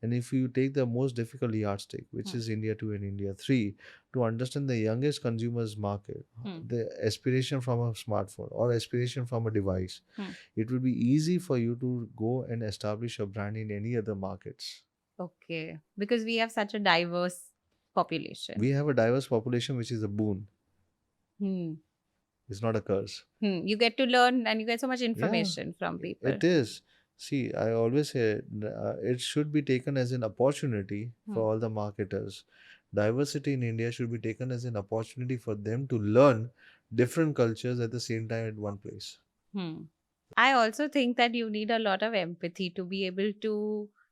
And if you take the most difficult yardstick, which Hmm. is India 2 and India 3, to understand the youngest consumers market, Hmm. the aspiration from a smartphone or aspiration from a device, Hmm. it will be easy for you to go and establish a brand in any other markets. Okay, because we have such a diverse population. We have a diverse population, which is a boon. Hmm. It's not a curse. Hmm. You get to learn and you get so much Yeah, information from people. it is. See, I always say it should be taken as an opportunity Hmm. for all the marketers. Diversity in India should be taken as an opportunity for them to learn different cultures at the same time at one place. Hmm. I also think that you need a lot of empathy to be able to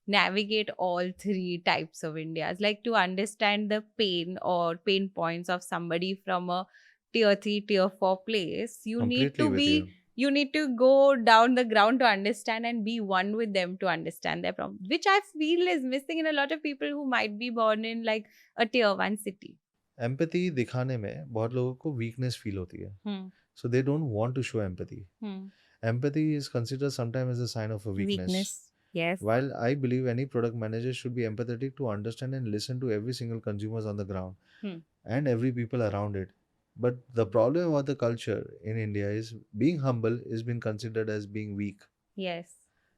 navigate all three types of Indias, like to understand the pain or pain points of somebody from a tier 3, tier 4 place. Completely with you. You need to go down the ground to understand and be one with them to understand their problem, which I feel is missing in a lot of people who might be born in like a tier 1 city. Empathy दिखाने में बहुत लोगों को weakness feel होती है, Hmm. So they don't want to show empathy. Hmm. Empathy is considered sometimes as a sign of a weakness. Weakness. Yes. While I believe any product manager should be empathetic to understand and listen to every single consumers on the ground Hmm. and every people around it. But the problem about the culture in India is being humble is been considered as being weak, Yes.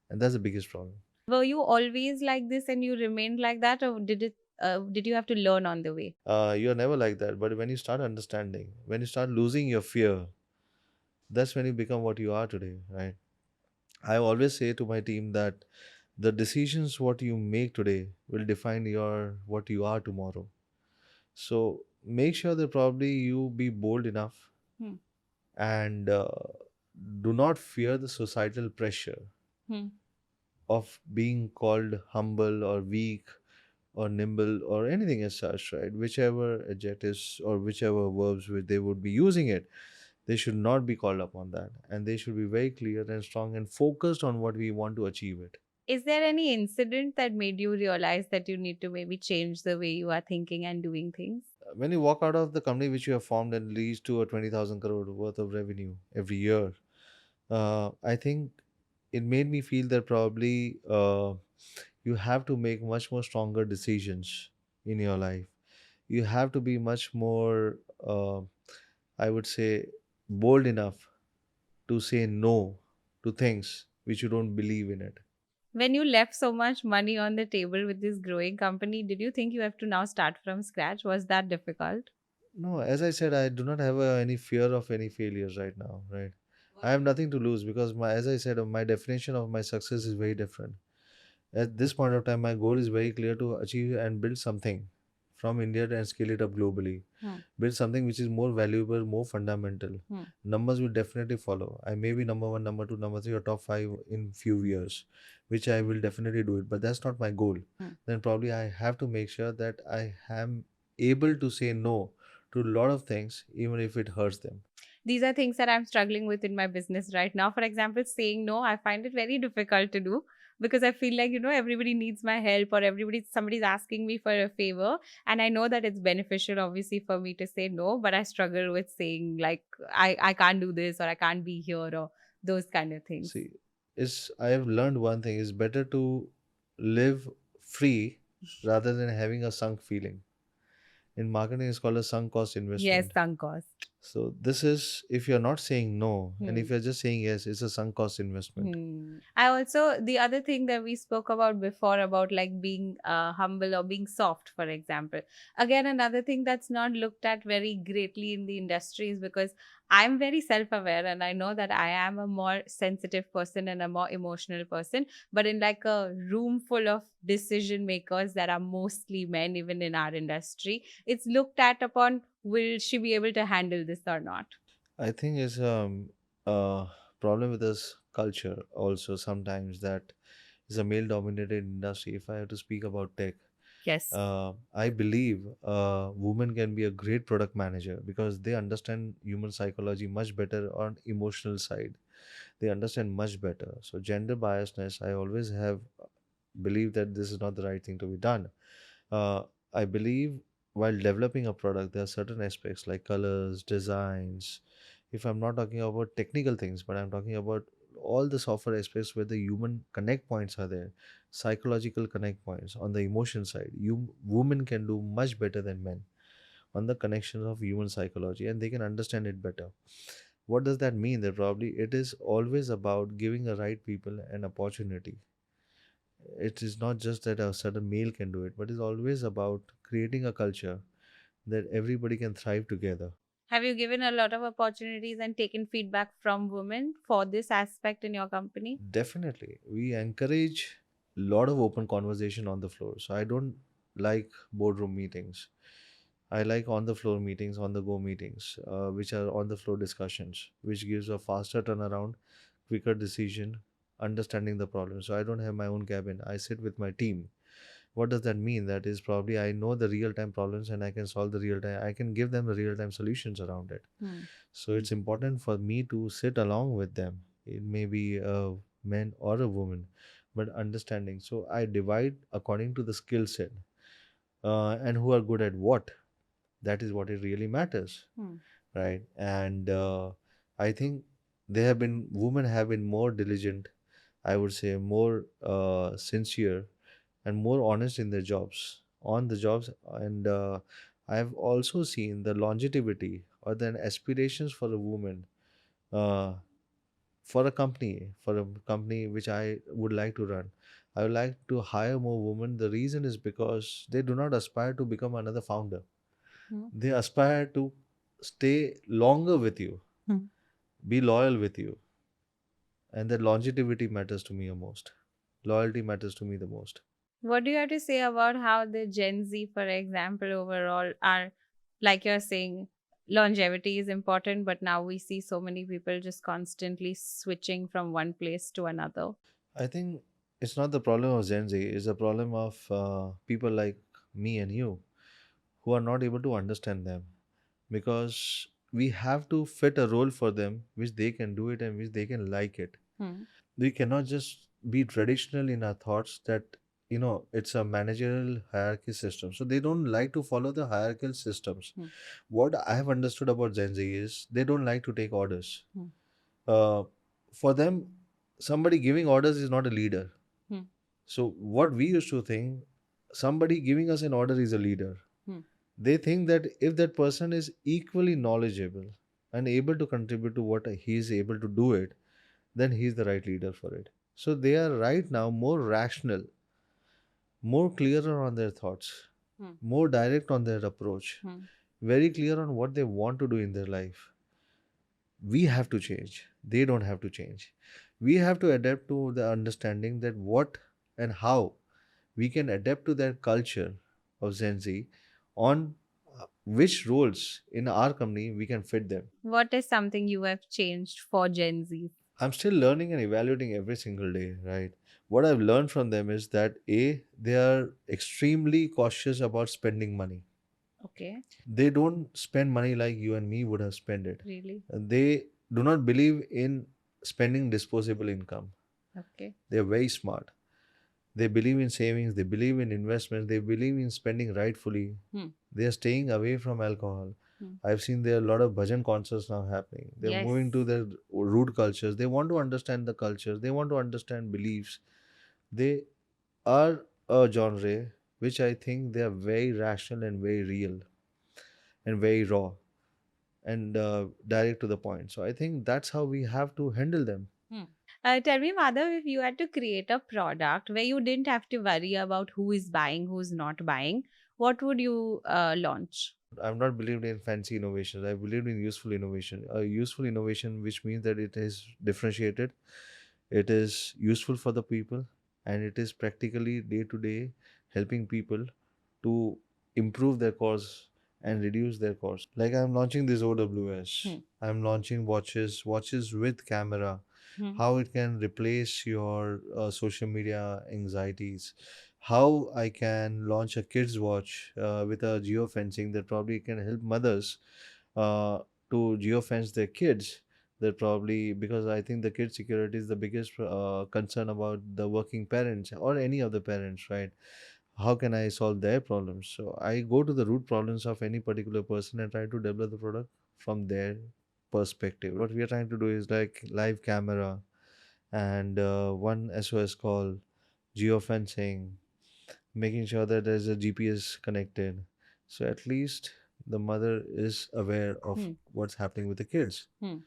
and that's the biggest problem. Were you always like this and you remained like that, or did you have to learn on the way? You're never like that, but when you start understanding, when you start losing your fear, that's when you become what you are today, right? I always say to my team that the decisions what you make today will define your what you are tomorrow. So make sure that probably you be bold enough Hmm. and do not fear the societal pressure Hmm. of being called humble or weak or nimble or anything as such, right? Whichever adjectives or whichever verbs which they would be using it, they should not be called upon that. And they should be very clear and strong and focused on what we want to achieve it. Is there any incident that made you realize that you need to maybe change the way you are thinking and doing things? When you walk out of the company which you have formed and leads to a 20,000 crore worth of revenue every year, I think it made me feel that probably you have to make much more stronger decisions in your life. You have to be much more, I would say, bold enough to say no to things which you don't believe in it. When you left so much money on the table with this growing company, did you think you have to now start from scratch? Was that difficult? No, as I said, I do not have any fear of any failures right now, right? I have nothing to lose because as I said, my definition of my success is very different. At this point of time, my goal is very clear to achieve and build something from India and scale it up globally. Build something which is more valuable, more fundamental. Numbers will definitely follow. I may be number one, number two, number three, or top five in few years, which I will definitely do it. But that's not my goal. Then probably I have to make sure that I am able to say no to a lot of things, even if it hurts them. These are things that I'm struggling with in my business right now. For example, saying no, I find it very difficult to do because I feel like, everybody needs my help or somebody's asking me for a favor. And I know that it's beneficial, obviously, for me to say no, but I struggle with saying, like, I can't do this or I can't be here or those kind of things. See, I have learned one thing: it's better to live free rather than having a sunk feeling. In marketing, it's called a sunk cost Yes, investment. sunk cost. So this is, if you're not saying no and if Hmm. you're just saying yes, it's a sunk cost investment. I also, the other thing that we spoke about before about like being humble or being soft, for example. Again, another thing that's not looked at very greatly in the industry is because I'm very self aware and I know that I am a more sensitive person and a more emotional person. But in like a room full of decision makers that are mostly men, even in our industry, it's looked at upon, will she be able to handle this or not? I think it's a problem with this culture also sometimes that is a male dominated industry. If I have to speak about tech, Yes. I believe women can be a great product manager because they understand human psychology much better on emotional side. They understand much better. So gender biasness, I always have believed that this is not the right thing to be done. Uh, I believe while developing a product, there are certain aspects like colors, designs. If I'm not talking about technical things, but I'm talking about all the software aspects where the human connect points are there, psychological connect points on the emotion side. You women can do much better than men on the connections of human psychology, and they can understand it better. What does that mean? That probably it is always about giving the right people an opportunity. It is not just that a certain male can do it, but it's always about creating a culture that everybody can thrive together. Have you given a lot of opportunities and taken feedback from women for this aspect in your company? Definitely, we encourage a lot of open conversation on the floor. So I don't like boardroom meetings. I like on the floor meetings, on the go meetings, which are on the floor discussions, which gives a faster turnaround, quicker decision, understanding the problem. So I don't have my own cabin. I sit with my team. What does that mean? That is probably I know the real time problems and I can solve the real time. I can give them the real time solutions around it. So it's important for me to sit along with them. It may be a man or a woman, but understanding. So I divide according to the skill set and who are good at what. That is what it really matters, right? And I think women have been more diligent, I would say, more sincere and more honest in their jobs, on the jobs. And I've also seen the longevity or the aspirations for a woman uh, for a company which I would like to run. I would like to hire more women. The reason is because they do not aspire to become another founder. They aspire to stay longer with you, be loyal with you, and that longevity matters to me the most. Loyalty matters to me the most. What do you have to say about how the Gen Z, for example, overall are, like you're saying, longevity is important, but now we see so many people just constantly switching from one place to another? I think it's not the problem of Gen Z, it's the problem of people like me and you who are not able to understand them because we have to fit a role for them which they can do it and which they can like it. We cannot just be traditional in our thoughts that it's a managerial hierarchy system, so they don't like to follow the hierarchical systems. What I have understood about Gen Z is they don't like to take orders. uh, for them, somebody giving orders is not a leader. So what we used to think, somebody giving us an order is a leader. They think that if that person is equally knowledgeable and able to contribute to what he is able to do it, then he is the right leader for it. So they are right now more rational, more clearer on their thoughts, more direct on their approach, very clear on what they want to do in their life. We have to change. They don't have to change. We have to adapt to the understanding that what and how we can adapt to that culture of Gen Z on which roles in our company we can fit them. What is something you have changed for Gen Z? I'm still learning and evaluating every single day, right? What I've learned from them is that A, they are extremely cautious about spending money. Okay, They don't spend money like you and me would have spent it. really? They do not believe in spending disposable income. Okay. They're very smart. They believe in savings, they believe in investments, they believe in spending rightfully. Hmm. They are staying away from alcohol. Hmm. I've seen there are a lot of bhajan concerts now happening. They're Yes. moving to their root cultures. They want to understand the cultures. They want to understand beliefs. They are a genre which I think they are very rational and very real and very raw and direct to the point. So I think that's how we have to handle them. Tell me, Madhav, if you had to create a product where you didn't have to worry about who is buying, who's not buying, what would you launch? I've not believed in fancy innovations. I believed in useful innovation. A useful innovation, which means that it is differentiated, it is useful for the people, and it is practically day to day helping people to improve their costs and reduce their costs. Like I'm launching this OWS. Hmm. I'm launching watches with camera, Hmm. how it can replace your social media anxieties, how I can launch a kids watch with a geofencing that probably can help mothers uh, to geofence their kids. That probably, because I think the kid security is the biggest concern about the working parents or any of the parents, right? How can I solve their problems? So I go to the root problems of any particular person and try to develop the product from their perspective. What we are trying to do is like live camera and one SOS call, geofencing, making sure that there's a GPS connected. So at least the mother is aware of Hmm. what's happening with the kids. Hmm.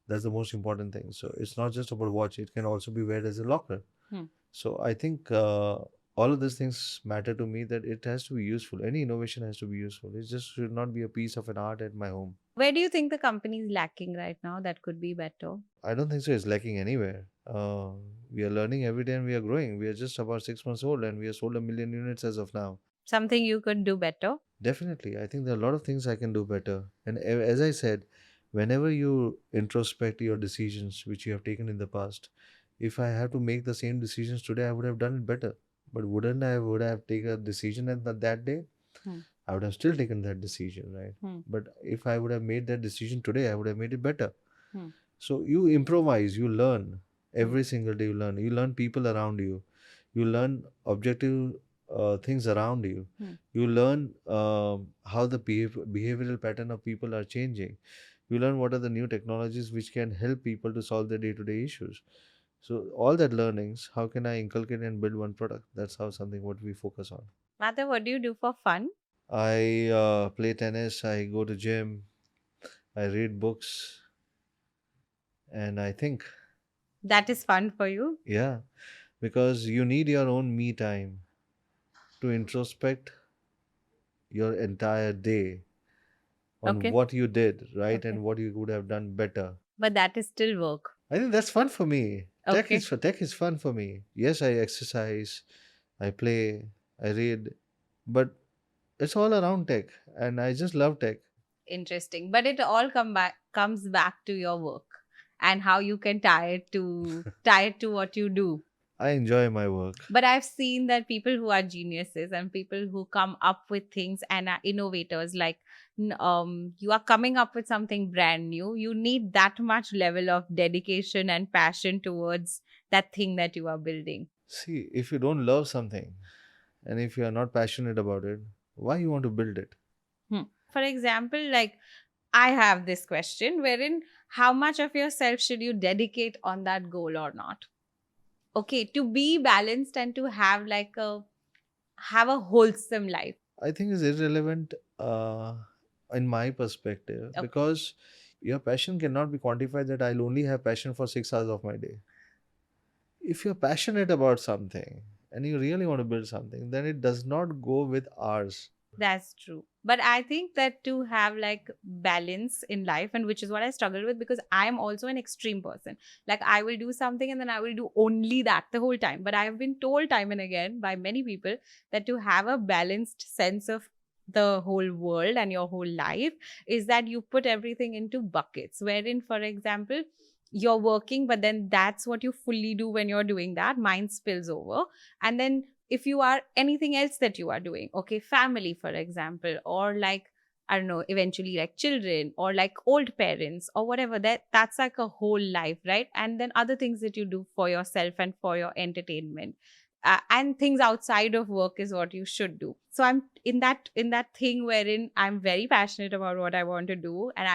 That's the most important thing. So it's not just about watch, it can also be wear as a locker. Hmm. So I think all of these things matter to me, that it has to be useful. Any innovation has to be useful. It just should not be a piece of an art at my home. Where do you think the company is lacking right now that could be better? I don't think so. It's lacking anywhere. We are learning every day and we are growing. We are just about 6 months old and we have sold 1 million units as of now. Something you could do better? Definitely. I think there are a lot of things I can do better. And as I said, whenever you introspect your decisions which you have taken in the past, if I have to make the same decisions today, I would have done it better. But wouldn't I would have taken a decision at that day? Hmm. I would have still taken that decision, right? Hmm. But if I would have made that decision today, I would have made it better. Hmm. So you improvise, you learn Hmm. every single day. You learn people around you, you learn objective things around you. Hmm. You learn how the behavioral pattern of people are changing. You learn what are the new technologies which can help people to solve their day-to-day issues. So all that learnings, how can I inculcate and build one product? That's how something what we focus on. Madhav, what do you do for fun? I play tennis. I go to gym. I read books, and I think, That is fun for you? yeah, because you need your own me time to introspect your entire day on Okay. what you did right Okay. and what you could have done better. But that is still work. I think that's fun for me. Okay. Tech is fun for me. Yes, I exercise, I play, I read, but it's all around tech, and I just love tech. Interesting. But it all comes back to your work and how you can tie it to what you do. I enjoy my work. But I've seen that people who are geniuses and people who come up with things and are innovators, like you are coming up with something brand new, you need that much level of dedication and passion towards that thing that you are building. See, if you don't love something and if you are not passionate about it, why you want to build it? For example, like I have this question wherein how much of yourself should you dedicate on that goal or not? Okay, to be balanced and to have a wholesome life. I think is irrelevant in my perspective, Okay. because your passion cannot be quantified that I'll only have passion for 6 hours of my day. If you're passionate about something and you really want to build something, then it does not go with hours. That's true. But I think that to have like balance in life, and which is what I struggle with, because I'm also an extreme person. Like I will do something and then I will do only that the whole time. But I have been told time and again by many people that to have a balanced sense of the whole world and your whole life is that you put everything into buckets, wherein, for example, you're working, but then that's what you fully do when you're doing that. Mine spills over. And then if you are anything else that you are doing, okay, family, for example, or like, I don't know, eventually like children or like old parents or whatever, that's like a whole life, right? And then other things that you do for yourself and for your entertainment. And things outside of work is what you should do. So I'm in that thing wherein I'm very passionate about what I want to do, and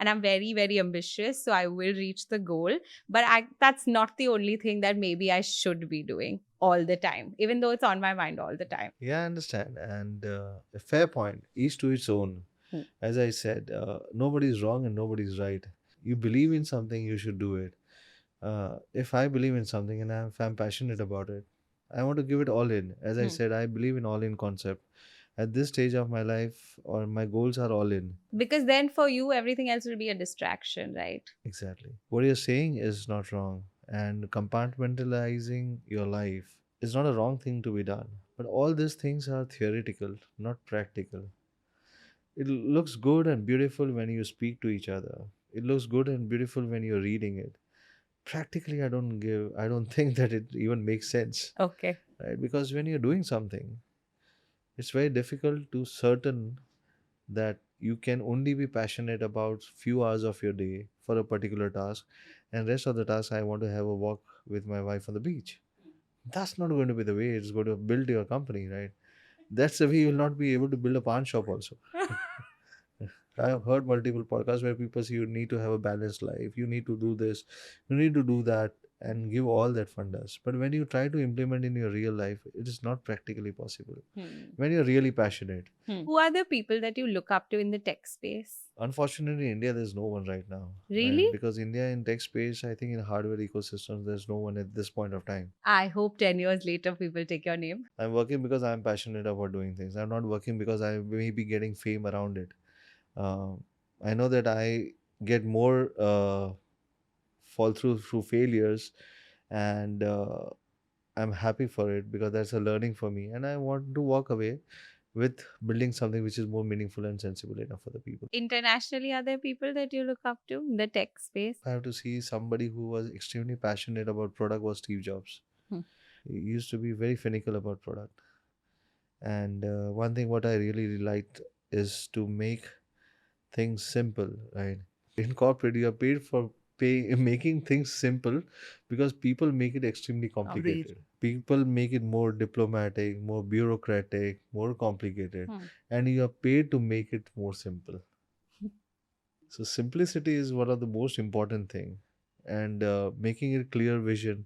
I'm very, very ambitious, so I will reach the goal. But that's not the only thing that maybe I should be doing all the time, even though it's on my mind all the time. Yeah, I understand. And a fair point, each to its own. Hmm. As I said, nobody's wrong and nobody's right. You believe in something, you should do it. If I believe in something and if I'm passionate about it, I want to give it all in. As I said, I believe in all in concept. At this stage of my life, or my goals are all in. Because then for you, everything else will be a distraction, right? Exactly. What you're saying is not wrong. And compartmentalizing your life is not a wrong thing to be done. But all these things are theoretical, not practical. It looks good and beautiful when you speak to each other. It looks good and beautiful when you're reading it. Practically, I don't think that it even makes sense, Okay. right? Because when you're doing something, it's very difficult to certain that you can only be passionate about few hours of your day for a particular task, and rest of the task I want to have a walk with my wife on the beach. That's not going to be the way it's going to build your company, right? That's the way you will not be able to build a pawn shop also. I have heard multiple podcasts where people say you need to have a balanced life, you need to do this, you need to do that, and give all that fun does. But when you try to implement in your real life, it is not practically possible. When you're really passionate. Who are the people that you look up to in the tech space? Unfortunately, India, there's no one right now. Really? Right? Because India in tech space, I think in hardware ecosystems, there's no one at this point of time. I hope 10 years later people take your name. I'm working because I'm passionate about doing things. I'm not working because I may be getting fame around it. Um, I know that I get more fall through failures, and I'm happy for it because that's a learning for me. And I want to walk away with building something which is more meaningful and sensible enough for the people. Internationally, are there people that you look up to in the tech space? I have to see somebody who was extremely passionate about product was Steve Jobs. Hmm. He used to be very finical about product. And one thing what I really liked is to make things simple, right? In corporate, you are paid for making things simple because people make it extremely complicated. People make it more diplomatic, more bureaucratic, more complicated, and you are paid to make it more simple. So simplicity is one of the most important thing, and making it clear vision,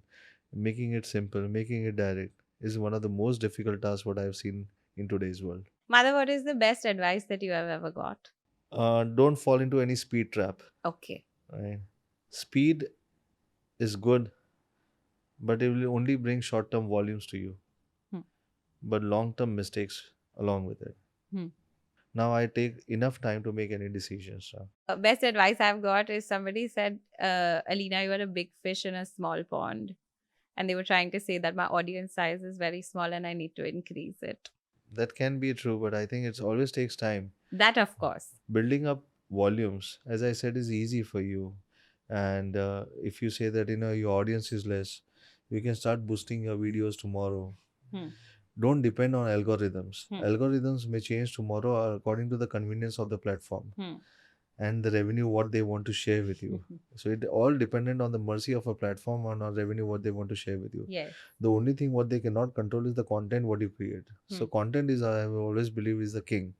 making it simple, making it direct is one of the most difficult tasks what I've seen in today's world. Mother, what is the best advice that you have ever got? Don't fall into any speed trap. Okay. Right? Speed is good, but it will only bring short-term volumes to you, Hmm. but long-term mistakes along with it. Hmm. Now I take enough time to make any decisions now. Best advice I've got is somebody said, Aleena, you are a big fish in a small pond. And they were trying to say that my audience size is very small and I need to increase it. That can be true, but I think it always takes time. That, of course. Building up volumes, as I said, is easy for you. And if you say that your audience is less, you can start boosting your videos tomorrow. Don't depend on algorithms. Algorithms may change tomorrow according to the convenience of the platform and the revenue what they want to share with you. So it all dependent on the mercy of a platform and on revenue what they want to share with you. Yes. The only thing what they cannot control is the content what you create. So content is, I have always believe, is the king.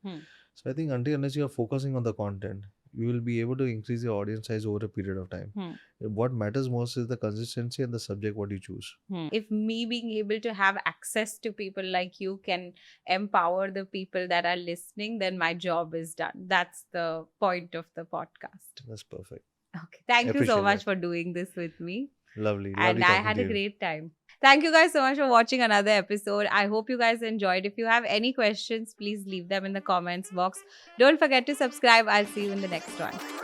So I think unless you are focusing on the content, you will be able to increase your audience size over a period of time. What matters most is the consistency and the subject what you choose. If me being able to have access to people like you can empower the people that are listening, then my job is done. That's the point of the podcast. That's perfect. Okay. Thank you so Appreciate much that. for doing this with me. Lovely. And Lovely I talking had to a you. great time. Thank you guys so much for watching another episode. I hope you guys enjoyed. If you have any questions, please leave them in the comments box. Don't forget to subscribe. I'll see you in the next one.